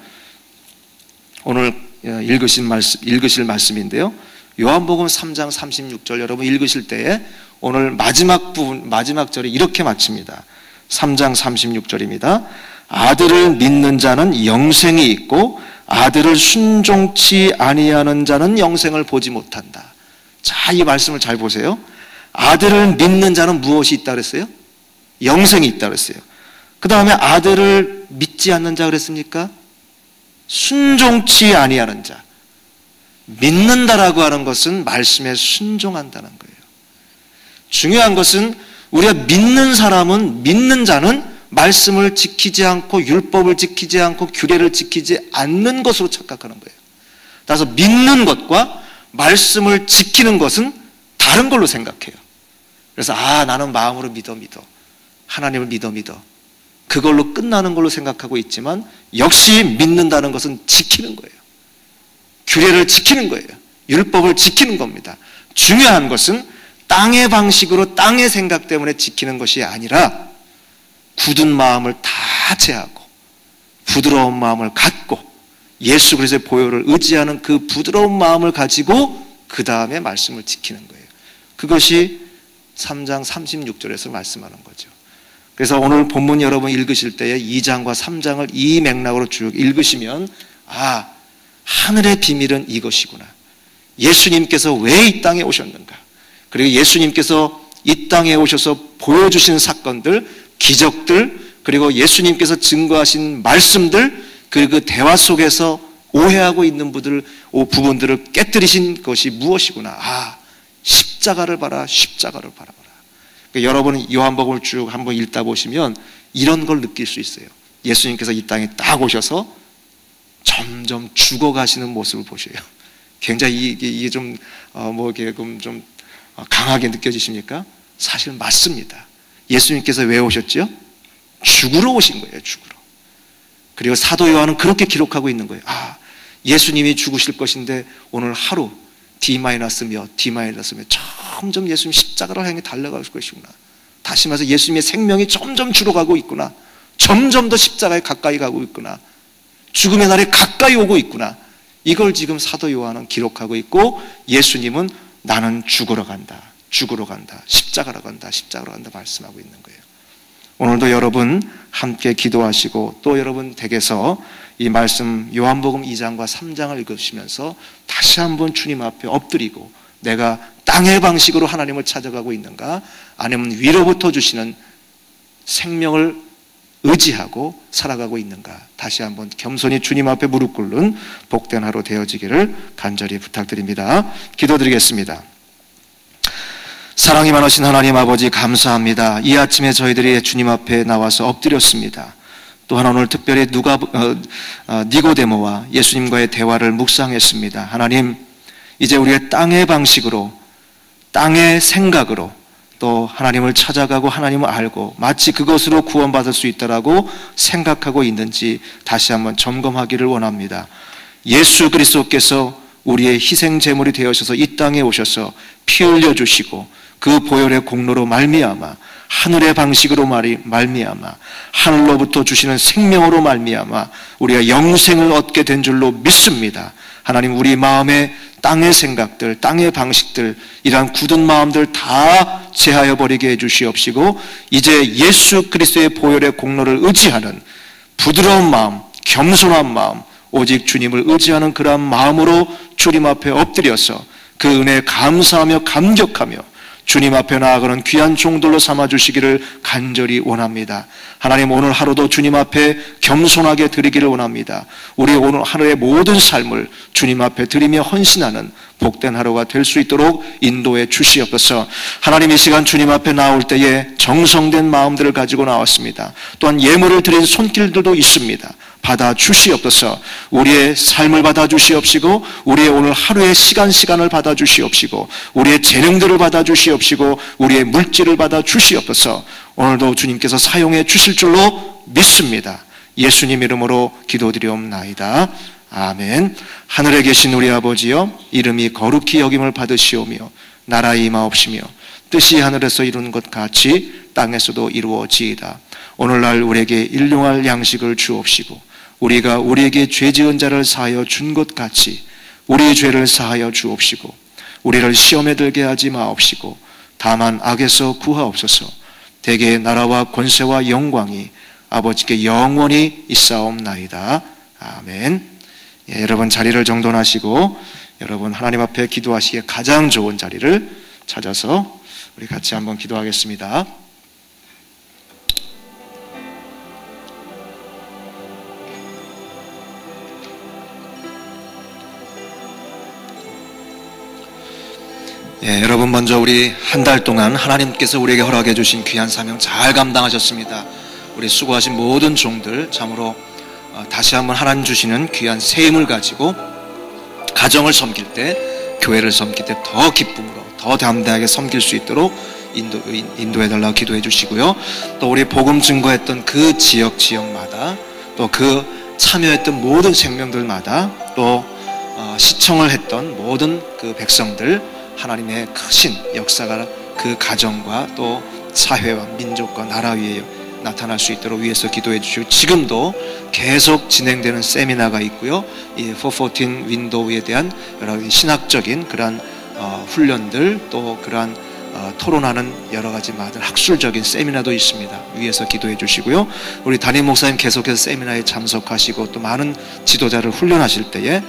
오늘 읽으실 말씀인데요. 요한복음 3장 36절 여러분 읽으실 때에 오늘 마지막 부분, 마지막 절이 이렇게 마칩니다. 3장 36절입니다. 아들을 믿는 자는 영생이 있고 아들을 순종치 아니하는 자는 영생을 보지 못한다. 자, 이 말씀을 잘 보세요. 아들을 믿는 자는 무엇이 있다 그랬어요? 영생이 있다 그랬어요. 그 다음에 아들을 믿지 않는 자 그랬습니까? 순종치 아니하는 자. 믿는다라고 하는 것은 말씀에 순종한다는 거예요. 중요한 것은 우리가 믿는 자는 말씀을 지키지 않고 율법을 지키지 않고 규례를 지키지 않는 것으로 착각하는 거예요. 따라서 믿는 것과 말씀을 지키는 것은 다른 걸로 생각해요. 그래서 나는 마음으로 믿어 하나님을 믿어 그걸로 끝나는 걸로 생각하고 있지만, 역시 믿는다는 것은 지키는 거예요. 규례를 지키는 거예요. 율법을 지키는 겁니다. 중요한 것은 땅의 방식으로 땅의 생각 때문에 지키는 것이 아니라 굳은 마음을 다 제하고 부드러운 마음을 갖고 예수 그리스도의 보혈을 의지하는 그 부드러운 마음을 가지고 그 다음에 말씀을 지키는 거예요. 그것이 3장 36절에서 말씀하는 거죠. 그래서 오늘 본문 여러분 읽으실 때에 2장과 3장을 이 맥락으로 쭉 읽으시면 하늘의 비밀은 이것이구나. 예수님께서 왜 이 땅에 오셨는가? 그리고 예수님께서 이 땅에 오셔서 보여주신 사건들, 기적들, 그리고 예수님께서 증거하신 말씀들, 그 대화 속에서 오해하고 있는 부분들을 깨뜨리신 것이 무엇이구나. 십자가를 봐라, 십자가를 바라봐라. 그러니까 여러분 요한복음을 쭉 한번 읽다 보시면 이런 걸 느낄 수 있어요. 예수님께서 이 땅에 딱 오셔서 점점 죽어가시는 모습을 보셔요. 굉장히 이게 좀 이게 좀 강하게 느껴지십니까? 사실 맞습니다. 예수님께서 왜 오셨죠? 죽으러 오신 거예요. 죽으러. 그리고 사도 요한은 그렇게 기록하고 있는 거예요. 예수님이 죽으실 것인데 오늘 하루 D-몇 점점 예수님 십자가를 향해 달려갈 것이구나. 다시 말해서 예수님의 생명이 점점 줄어가고 있구나. 점점 더 십자가에 가까이 가고 있구나. 죽음의 날이 가까이 오고 있구나. 이걸 지금 사도 요한은 기록하고 있고, 예수님은 나는 죽으러 간다. 십자가로 간다 말씀하고 있는 거예요. 오늘도 여러분 함께 기도하시고, 또 여러분 댁에서 이 말씀 요한복음 2장과 3장을 읽으시면서 다시 한번 주님 앞에 엎드리고, 내가 땅의 방식으로 하나님을 찾아가고 있는가, 아니면 위로부터 주시는 생명을 의지하고 살아가고 있는가, 다시 한번 겸손히 주님 앞에 무릎 꿇는 복된 하루 되어지기를 간절히 부탁드립니다. 기도드리겠습니다. 사랑이 많으신 하나님 아버지, 감사합니다. 이 아침에 저희들이 주님 앞에 나와서 엎드렸습니다. 또한 오늘 특별히 니고데모와 예수님과의 대화를 묵상했습니다. 하나님, 이제 우리의 땅의 방식으로, 땅의 생각으로 또 하나님을 찾아가고 하나님을 알고 마치 그것으로 구원받을 수 있다라고 생각하고 있는지 다시 한번 점검하기를 원합니다. 예수 그리스도께서 우리의 희생 제물이 되어셔서 이 땅에 오셔서 피 흘려 주시고, 그 보혈의 공로로 말미암아, 하늘의 방식으로 말미암아, 하늘로부터 주시는 생명으로 말미암아 우리가 영생을 얻게 된 줄로 믿습니다. 하나님, 우리 마음에 땅의 생각들, 땅의 방식들, 이러한 굳은 마음들 다 제하여 버리게 해주시옵시고, 이제 예수 그리스도의 보혈의 공로를 의지하는 부드러운 마음, 겸손한 마음, 오직 주님을 의지하는 그러한 마음으로 주님 앞에 엎드려서 그 은혜에 감사하며 감격하며 주님 앞에 나아가는 귀한 종들로 삼아주시기를 간절히 원합니다. 하나님, 오늘 하루도 주님 앞에 겸손하게 드리기를 원합니다. 우리 오늘 하루의 모든 삶을 주님 앞에 드리며 헌신하는 복된 하루가 될 수 있도록 인도해 주시옵소서. 하나님, 이 시간 주님 앞에 나올 때에 정성된 마음들을 가지고 나왔습니다. 또한 예물을 드린 손길들도 있습니다. 받아 주시옵소서. 우리의 삶을 받아 주시옵시고, 우리의 오늘 하루의 시간을 받아 주시옵시고, 우리의 재능들을 받아 주시옵시고, 우리의 물질을 받아 주시옵소서. 오늘도 주님께서 사용해 주실 줄로 믿습니다. 예수님 이름으로 기도드리옵나이다. 아멘. 하늘에 계신 우리 아버지여, 이름이 거룩히 여김을 받으시오며 나라의 임하옵시며 뜻이 하늘에서 이루는 것 같이 땅에서도 이루어지이다. 오늘날 우리에게 일용할 양식을 주옵시고, 우리가 우리에게 죄 지은 자를 사하여 준 것 같이 우리의 죄를 사하여 주옵시고, 우리를 시험에 들게 하지 마옵시고 다만 악에서 구하옵소서. 대개 나라와 권세와 영광이 아버지께 영원히 있사옵나이다. 아멘. 여러분 자리를 정돈하시고, 여러분 하나님 앞에 기도하시기에 가장 좋은 자리를 찾아서 우리 같이 한번 기도하겠습니다. 여러분 먼저 우리 한 달 동안 하나님께서 우리에게 허락해 주신 귀한 사명 잘 감당하셨습니다. 우리 수고하신 모든 종들 참으로 다시 한번 하나님 주시는 귀한 새 힘을 가지고 가정을 섬길 때, 교회를 섬길 때 더 기쁨으로 더 담대하게 섬길 수 있도록 인도해달라고 기도해 주시고요. 또 우리 복음 증거했던 그 지역마다, 또 그 참여했던 모든 생명들마다, 또 시청을 했던 모든 그 백성들, 하나님의 크신 역사가 그 가정과 또 사회와 민족과 나라 위에 나타날 수 있도록 위해서 기도해 주시고, 지금도 계속 진행되는 세미나가 있고요. 이 414 윈도우에 대한 여러 가지 신학적인 그러한 훈련들, 또 그러한 토론하는 여러 가지 많은 학술적인 세미나도 있습니다. 위에서 기도해 주시고요. 우리 담임 목사님 계속해서 세미나에 참석하시고 또 많은 지도자를 훈련하실 때에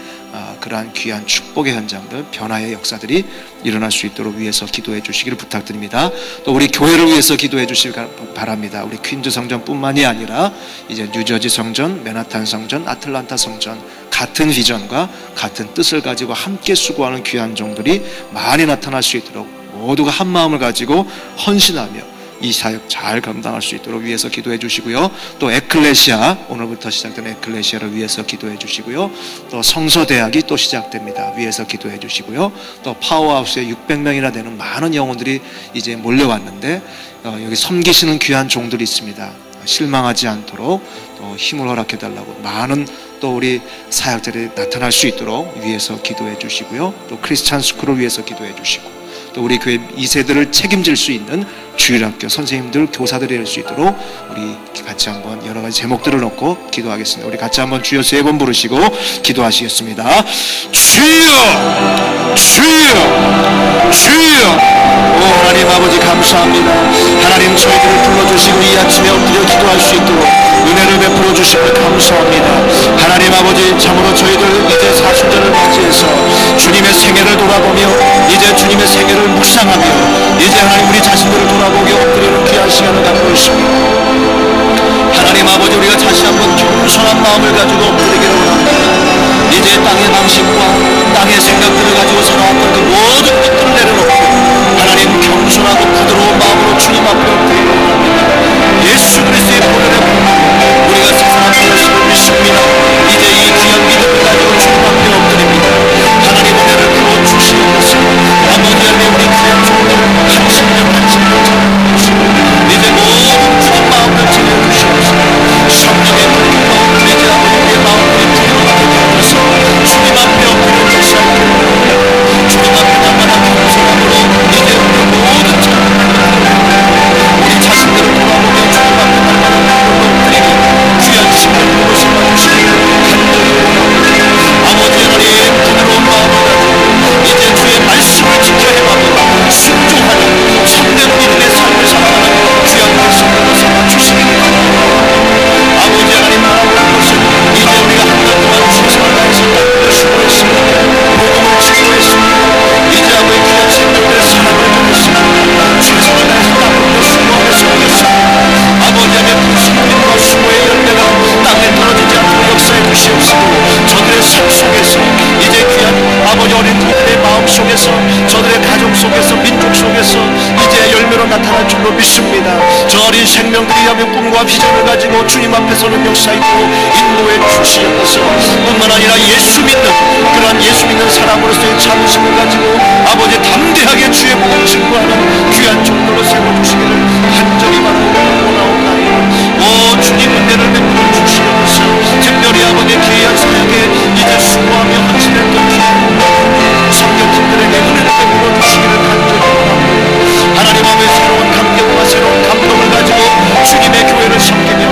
그러한 귀한 축복의 현장들, 변화의 역사들이 일어날 수 있도록 위해서 기도해 주시기를 부탁드립니다. 또 우리 교회를 위해서 기도해 주시기 바랍니다. 우리 퀸즈 성전뿐만이 아니라 이제 뉴저지 성전, 맨하탄 성전, 아틀란타 성전, 같은 비전과 같은 뜻을 가지고 함께 수고하는 귀한 종들이 많이 나타날 수 있도록 모두가 한 마음을 가지고 헌신하며 이 사역 잘 감당할 수 있도록 위해서 기도해 주시고요. 또 에클레시아, 오늘부터 시작된 에클레시아를 위해서 기도해 주시고요. 또 성서대학이 또 시작됩니다. 위해서 기도해 주시고요. 또 파워하우스에 600명이나 되는 많은 영혼들이 이제 몰려왔는데 여기 섬기시는 귀한 종들이 있습니다. 실망하지 않도록 또 힘을 허락해 달라고, 많은 또 우리 사역자들이 나타날 수 있도록 위해서 기도해 주시고요. 또 크리스찬 스쿨을 위해서 기도해 주시고, 또 우리 교회 2세들을 책임질 수 있는 주일학교 선생님들, 교사들이 될 수 있도록 우리 같이 한번 여러 가지 제목들을 놓고 기도하겠습니다. 우리 같이 한번 주여 3번 부르시고 기도하시겠습니다. 주여, 주여, 주여. 오 하나님 아버지 감사합니다. 하나님 저희들을 불러주시고 이 아침에 엎드려 기도할 수 있도록 은혜를 베풀어 주심을 감사합니다. 하나님 아버지, 참으로 저희들 이제 사순절을 맞이해서 주님의 생애를 돌아보며 이제 주님의 생애를 묵상하며 이제 하나님 우리 자신들을 돌아보게 엎드리는 귀한 시간을 갖고 있습니다. 하나님 아버지, 우리가 다시 한번 겸손한 마음을 가지고 엎드리기를 원합니다. 이제 땅의 방식과 땅의 생각들을 가지고 살아왔던 그 모든 것들을 내려놓고 하나님 겸손하고 부드러운 마음으로 주님 앞에 엎드리기를 원합니다. 예수 그리스도의 보혈의 보혈, 우리가 세상 앞에 것을 믿습니다. 이제 이 귀한 믿음을 가지고 주님 앞에 엎드립니다. 하나님 은혜를 부어주시옵소서. 아버지 하나님, 우리 귀한 종들 한심령 찾아주시고 이제 모든 주님 마음을 챙겨주시옵소서. 성령의 불길 마음을 이제 아버지 우리의 마음을 부여하게 되어서 주님 앞에 엎드려 주시옵소서. 주님 앞에 날마다 겸손함으로 이제 우리 모든 우리 자신들을 돌아보며 주님 앞에 날마다 엎드리고 귀한 시간을 보시고 주시기를 간절히 원합니다. 아버지 하나님, 부드러운 마음을 가지고 이제 주의 말씀을 지켜 행하고 순종하는 참된 믿음의 삶을 살아가는 귀한 백성들을 삼아주시기를 바랍니다. 아버지 하나님, 나라는 것은 이제 우리가 한 달 동안 최선을 다해서 땅을 수고했습니다. 복음을 지도했습니다. 이제 아버지 귀한 생명들의 사랑을 전했습니다. 최선을 다해서 땅을 수고하며 섬겼습니다. 아버지 하나님, 그 성민과 수고의 열매가 땅에 떨어지지 않도록 역사해 주시옵시고 저들의 삶 속에서 이제 귀한 아버지 어린 그들의 마음 속에서 저들의 가족 속에서 민족 속에서 이제 열매로 나타날 줄로 믿습니다. 저 어린 생명들이 하며 꿈과 비전을 가지고 주님 앞에서는 역사있고 인도해 주시옵소서. 뿐만 아니라 예수 믿는 그러한 예수 믿는 사람으로서의 자부심을 가지고 아버지 담대하게 주의 복음 증거하는 귀한 종들로 세워주시기를 간절히 바라고 원하옵나이다. 오 주님, 은혜를 베풀어 주시옵소서. 특별히 아버지의 귀한 사역에 이제 수고하며 헌신했던 귀한 성경팀들에게 은혜를 베풀어 주시기를 간절히 원합니다. 하나님 앞에 새로운 감격과 새로운 감동을 가지고 주님의 교회를 섬기며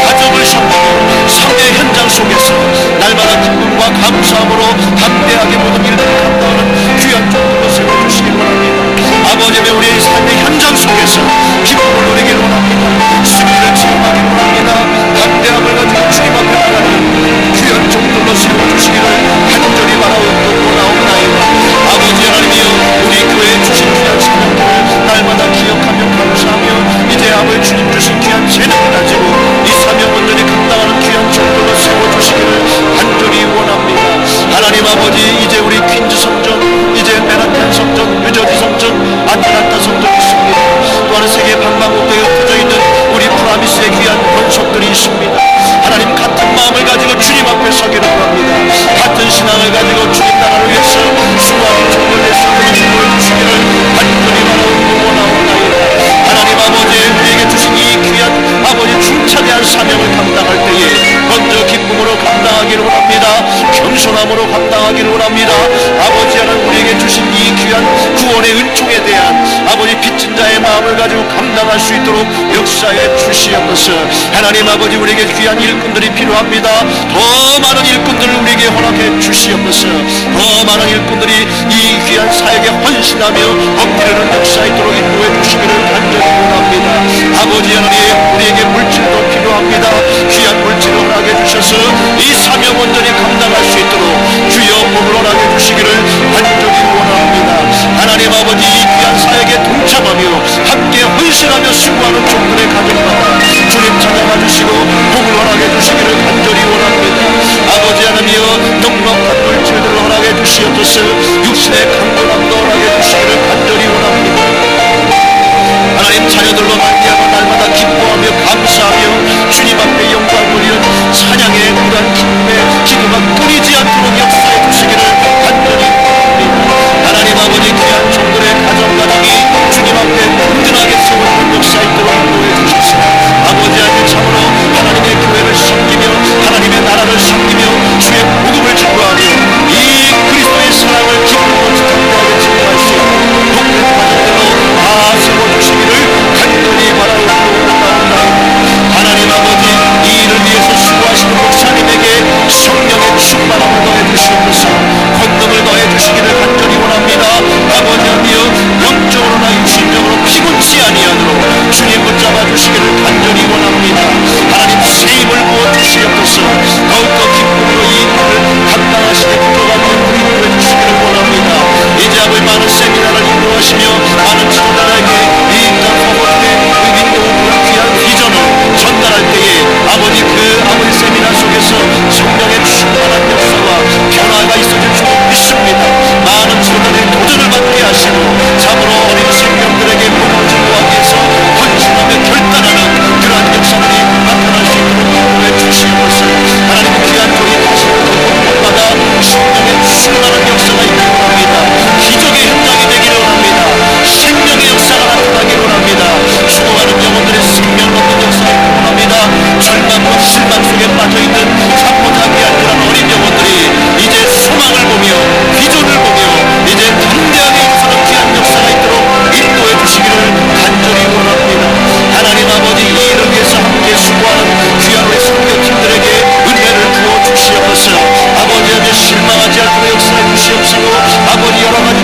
가정을 섬기며 삶의 현장 속에서 날마다 기쁨과 감사함으로 담대하게 모든 일들을 감당하는 귀한 종들로 세워주시기 바랍니다. 아버지의 우리의 삶의 현장 속에서 기쁨을 누리기를 원합니다. 승리를 체험하기를 원합니다. 담대함을 가지고 주님 앞에 나가는 귀한 종들로 세워주시기를 간절히 원하옵나이다. 아버지 하나님이여, 우리 교회에 주신 귀한 생명들을 날마다 기억하며 감사하며 이제 아버지 주님 주신 귀한 재능을 가지고 이 사명 온전히 감당하는 귀한 종들로 세워주시기를 간절히 원합니다. 하나님 아버지, 이제 우리 퀸즈 성전, 이제 맨하탄 성전, 뉴저지 성전, 아틀란타 성전이 있습니다. 또한 세계 방방곡곡에 흩어져 있는 우리 프라미스의 귀한 권속들이 있습니다. 하나님, 같은 마음을 가지고 주님 앞에 서기를 원합니다. 같은 신앙을 가지고 주님 나라를 위해서 수고하는 종들의 삶을 주시기를 간절히 바라고 원하옵나이다. 하나님 아버지, 우리에게 주신 이 귀한 아버지 중차대한 사명을 감당할 때에 먼저 기쁨으로 감당하기를 원합니다. 겸손함으로 감당하기를 원합니다. 아버지 하나님, 우리에게 주신 이 귀한 구원의 은총에 대한 아버지 빚진 자의 마음을 가지고 감당할 수 있도록 역사해 주시옵소서. 하나님 아버지, 우리에게 귀한 일꾼들이 필요합니다. 더 많은 일꾼들을 우리에게 허락해 주시옵소서. 더 많은 일꾼들이 이 귀한 사역에 헌신하며 엎드리는 역사 있도록 인도해 주시기를 간절히 원합니다. 아버지 하나님, 우리에게 물질도 필요합니다. 귀한 물질을 허락해 주셔서 이 사명 온전히 감당할 수 있도록 주여 복을 허락해 주시기를 간절히 원합니다. 하나님 아버지, 이 귀한 사역에 동참하며 함께 헌신하며 수고하는 종들의 가정마다 주님 찾아가 주시고 복을 허락해 주시기를 간절히 원합니다. 아버지 하나님이여, 넉넉한 물질들을 허락해 주시옵소서. 육신의 강건함도 허락해 주시기를 간절히 원합니다. 하나님, 자녀들로 말미암아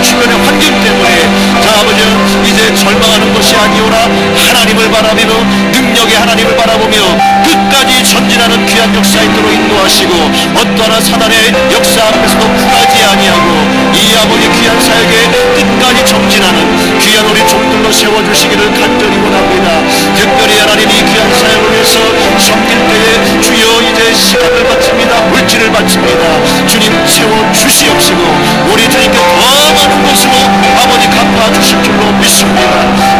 주변의 환경 때문에 자 아버지 이제 절망하는 것이 아니오라 하나님을 바라보며 능력의 하나님을 바라보며 끝까지 전진하는 귀한 역사 있도록 인도하시고 어떠한 사단의 역사 앞에서도 굴하지 아니하고 이 아버지 귀한 사역에 끝까지 정진하는 귀한 우리 종들로 세워주시기를 간절히 원합니다. 특별히 하나님이 귀한 사역을 위해서 섬길 때에 주여 이제 시간을 바칩니다. 물질을 바칩니다. 주님 세워주시옵시고 우리 주님께 더 많은 것으로 아버지 갚아주실 줄로 믿습니다.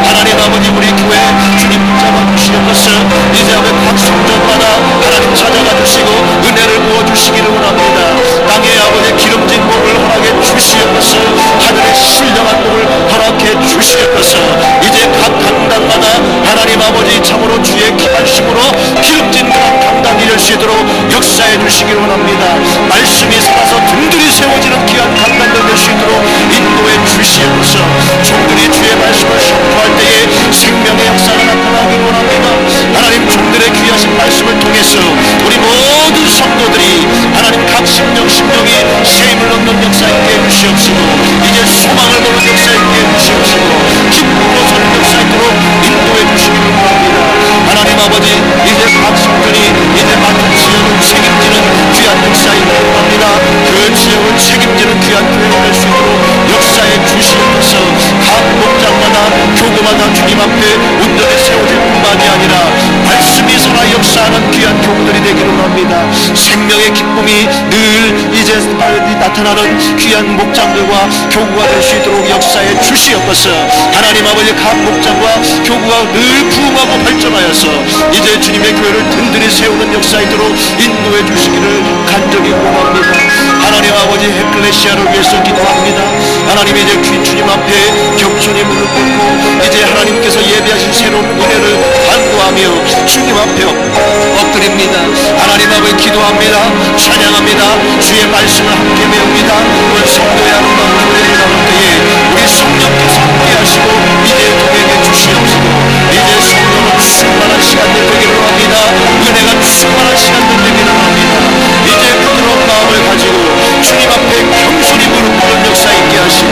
하나님 아버지 우리 교회 주님 붙잡아주시옵소서. 이제 아버지 각 성전마다 하나님 찾아가 주시고 은혜를 부어주시기를 원합니다. 땅에 아버지 기름진 몸을 허락해 주시옵소서. 하늘의 신령한 몸을 허락해 주시옵소서. 이제 각 강당마다 하나님 아버지 참으로 주의 기발심으로 기름진 그런 강당이 될 수 있도록 역사해 주시기를 원합니다. 말씀이 살아서 든든히 세워지는 귀한 강당들 될 수 있도록 인도해 주시옵소서. 종들이 주의 말씀을 선포할 때에 생명의 역사가 나타나기를 원합니다. 하나님 종들의 귀하신 말씀을 통해서 우리 모든 성도들이 하나님 각 심령이 셈을 얻는 역사 있게 해주시옵시고 이제 소망을 보는 역사 있게 해주시옵시고 기쁨으로 서는 역사 있도록 인도해 주시기를 원합니다. 하나님 아버지 이제 각 성전이 이제 맡은 지역을 책임지는 귀한 역사 있게 원합니다. 그 지역을 책임지는 귀한 교회가 될 수 있도록 역사해 주시옵소서. 각 목장마다 교구마다 주님 앞에 온전히 세워질 뿐만이 아니라 말씀이 살아 역사하는 귀한 교구들이 되기를 원합니다. 생명의 기쁨이 늘 이제 나타나는 귀한 목장들과 교구가 될 수 있도록 역사해 주시옵소서. 하나님 아버지 각 목장과 교구가 늘 부흥하고 발전하여서 이제 주님의 교회를 든든히 세우는 역사 있도록 인도해 주시기를 간절히 원합니다. 하나님 아버지 에클레시아를 위해서 기도합니다. 하나님 이제 주님 앞에 겸손히 무릎 꿇고 이제 하나님께서 예비하신 새로운 은혜를 간구하며 주님 앞에 엎드립니다. 하나님 아버지 기도합니다. 찬양합니다. 주의 말씀을 함께 배웁니다. 오늘 성도의 아름다운 교회를 나올 때에 우리 성령께서 함께 하시고 이제 동행해 주시옵시고 이제 성령은 충만한 시간들 되기를 합니다. 은혜가 충만한 시간들 되기를 합니다. 이제 부드러운 마음을 가지고 주님 앞에 겸손히 무릎 꿇는 역사 있게 하시고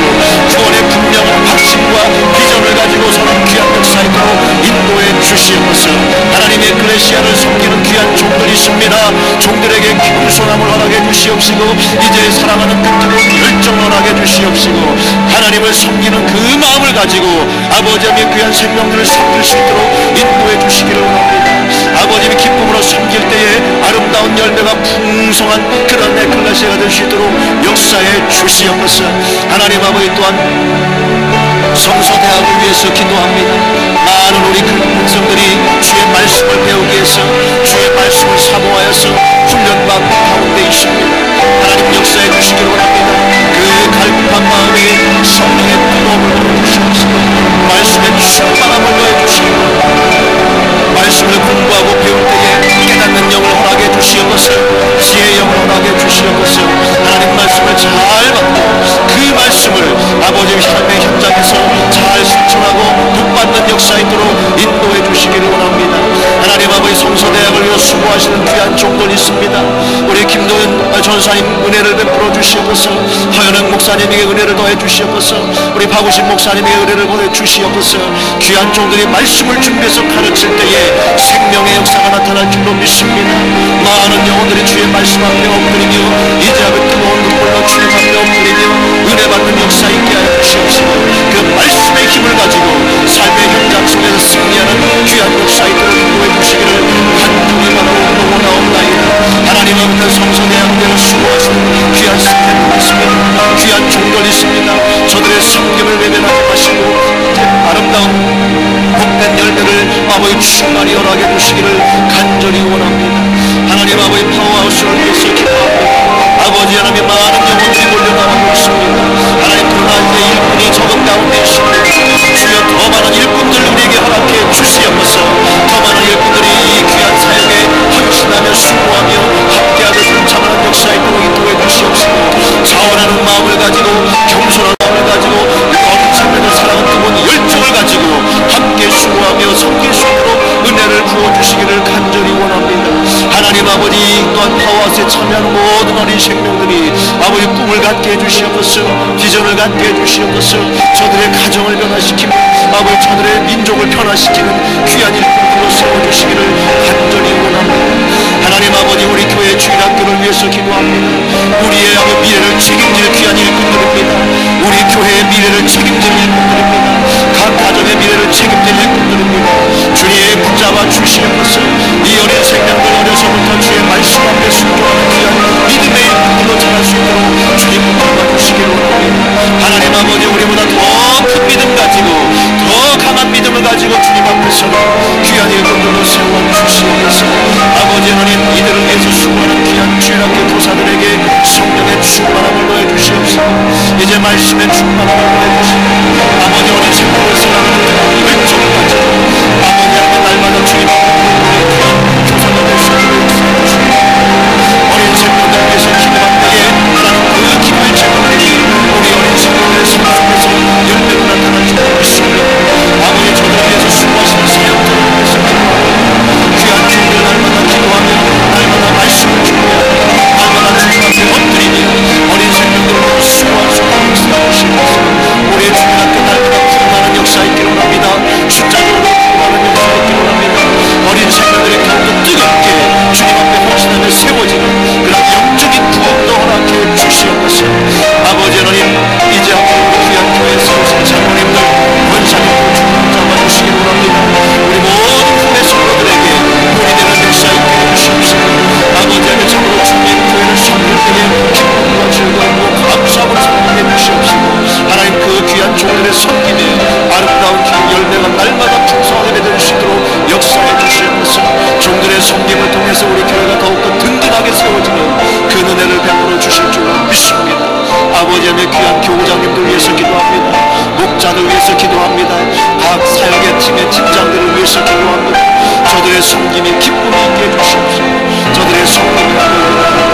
구원의 분명한 확신과 비전을 가지고 서는 귀한 역사 있도록 인도해 주시옵소서. 하나님의 에클레시아를 섬기는 귀한 종들이 있습니다. 종들에게 겸손함을 허락해 주시옵시고 이제 사랑하는 그 뜨거운 열정을 허락해 주시옵시고 하나님을 섬기는 그 마음을 가지고 아버지의 귀한 생명들을 섬길 수 있도록 인도해 주시기를 원합니다. 아버님이 기쁨으로 섬길 때에 아름다운 열매가 풍성한 그런 에클레시아가 될 수 있도록 역사해 주시옵소서. 하나님 아버지 또한 성서대학을 위해서 기도합니다. 많은 우리 백성들이 주의 말씀을 배우기 위해서 주의 말씀을 사모하여서 훈련받는 가운데 있습니다. 하나님 역사해 주시기를 원합니다. 그 갈급한 마음에 성령의 뜨거움을 부어주시옵시고 말씀의 충만함을 더해주시고 말씀을 공부하고 배울 때에 깨닫는 영을 허락해 주시옵소서. 지혜의 영을 허락해 주시옵소서. 하나님 말씀을 잘 받고 그 말씀을 아버지의 삶의 현장에서 잘 실천하고 복받는 역사 있도록 인도해 주시기를 원합니다. 하나님 아버지 성서대학을 위해 수고하시는 귀한 종들 있습니다. 우리 김도현 전사님 은혜를 베풀어 주시옵소서. 허연행 목사님에게 은혜를 더해 주시옵소서. 우리 박우신 목사님에게 은혜를 보내 주시옵소서. 귀한 종들이 말씀을 준비해서 가르칠 때에 생명의 역사가 나타날 줄로 믿습니다. 많은 영혼들이 주의 말씀 앞에 엎드리며 이제 아버지 뜨거운 눈물로 주님 앞에 엎드리며 은혜 받는 역사 있게 하여 주시옵시고 그 말씀의 힘을 가지고 삶의 현장 속에서 승리하는 귀한 역사 있도록 인도해 주시기를 간절히 바라고 원하옵나이다. 하나님 아버지 성서대학교를 수고하시는 귀한 스태프가 있습니다. 귀한 종들 있습니다. 저들의 섬김을 외면하지 마시고 아름다운 복된 열매를 아버지 충만히 허락해 주시기를 간절히 원합니다. 하나님 아버지 파워하우스를 위해서 기도합니다. 아버지 하나님 많은 영혼들이 몰려나가고 있습니다. 하나님 그러나 이제 일꾼이 적은 가운데 있습니다. 주여 더 많은 일꾼들 우리에게 허락해 주시옵소서. 더 많은 일꾼들이 이 귀한 사역에 헌신하며 수고하며 함께하는 참하는 역사 있도록 인도해 주시옵시고 자원하는 마음을 가지고 겸손한 마음을 가지고 어린 참여를 사랑하는 뜨거운 열정을 가지고 함께 수고하며 섬길 수 있도록 은혜를 부어주시기를 간절히 원합니다. 하나님 아버지 또한 파워 크리스마스에 참여하는 모든 어린 생명들이 아버지 꿈을 갖게 해주시옵소서, 비전을 갖게 해주시옵소서. 저들의 가정을 변화시키며 아버지 저들의 민족을 변화시키는 귀한 일꾼으로 세워주시기를 간절히 원합니다. 하나님 아버지, 우리 교회 주일학교를 위해서 기도합니다. 우리의 아버지 미래를 책임질 귀한 일꾼들입니다. 우리 교회의 미래를 책임질 일꾼들입니다. 각 가정의 미래를 책임질 일꾼들입니다. 주님 붙잡아 주시옵소서. 이 어린 생명들 어려서부터 주의 말씀 앞에 순종하는 귀한 믿음의 일꾼들로 자랄 수 있도록 주님 붙잡아 주시기를 원합니다. 하나님 아버지, 우리보다 더 큰 믿음 가지고 더 강한 믿음을 가지고 주님 앞에서 귀한 일꾼들로 세워주시옵소서. 아버지 하나님, 이들을 위해서 수고하는 귀한 주일학교 교사들에게 성령의 충만함을 더해주시옵소서. 이제 말씀의 충만함을 더해주시옵소서. 아버지, 어린 생명을 사랑하는 왼쪽을 가지고 아버지 하나님 날마다 주님 앞에 교사가 될 수 있도록 주시옵소서. 어린 생명들 위해서 기도한 때에 하나님 그 기도의 제목들이 우리 어린 생명들의 삶 속에서 열매로 나타날 줄 믿습니다. 아버지, 저들을 위해서 수고하시는 사역자를 위해서 기도합니다. 귀한 주님을 날마다 기도하며 날마다 말씀을 준비하며 날마다 주님 앞에 엎드리며 어린 생명들을 수고할 수 있도록 역사하시옵소서. 우리의 주일학교 날마다 부흥하는 역사 있기를 원합니다. 숫자적으로 부흥하는 역사 있기를 원합니다. 어린 생명들의 결도 뜨겁게 주님 앞에 헌신하며 세워지는 그런 영적인 부흥도 허락해 주시옵소서. 아버지 하나님, 이제 앞으로 귀한 교회 세우신 장로님들 권사님들 주님 잡아주시기 원합니다. 우리 모든 후대 성도들에게 우리 되는 역사 있게 해주시옵소서. 아버지 하나님, 참으로 주님 교회를 섬길 때에 기쁨과 즐거움과 감사함을 선포해 주시옵시고 하나님 그 귀한 종들의 섬김에 아름다운 열매가 날마다 풍성하게 될 수 있도록 역사해 주시옵소서. 종들의 섬김을 통해서 우리 교회가 더욱더 든든하게 세워지는 그 은혜를 베풀어 주실 줄 믿습니다. 아버지 하나님, 귀한 교우장님들 위해서 기도합니다. 목자들 위해서 기도합니다. 각 사역의 팀의 팀장들을 위해서 기도합니다. 저들의 섬김이 기쁨이 있게 해주시옵소서. 저들의 섬김이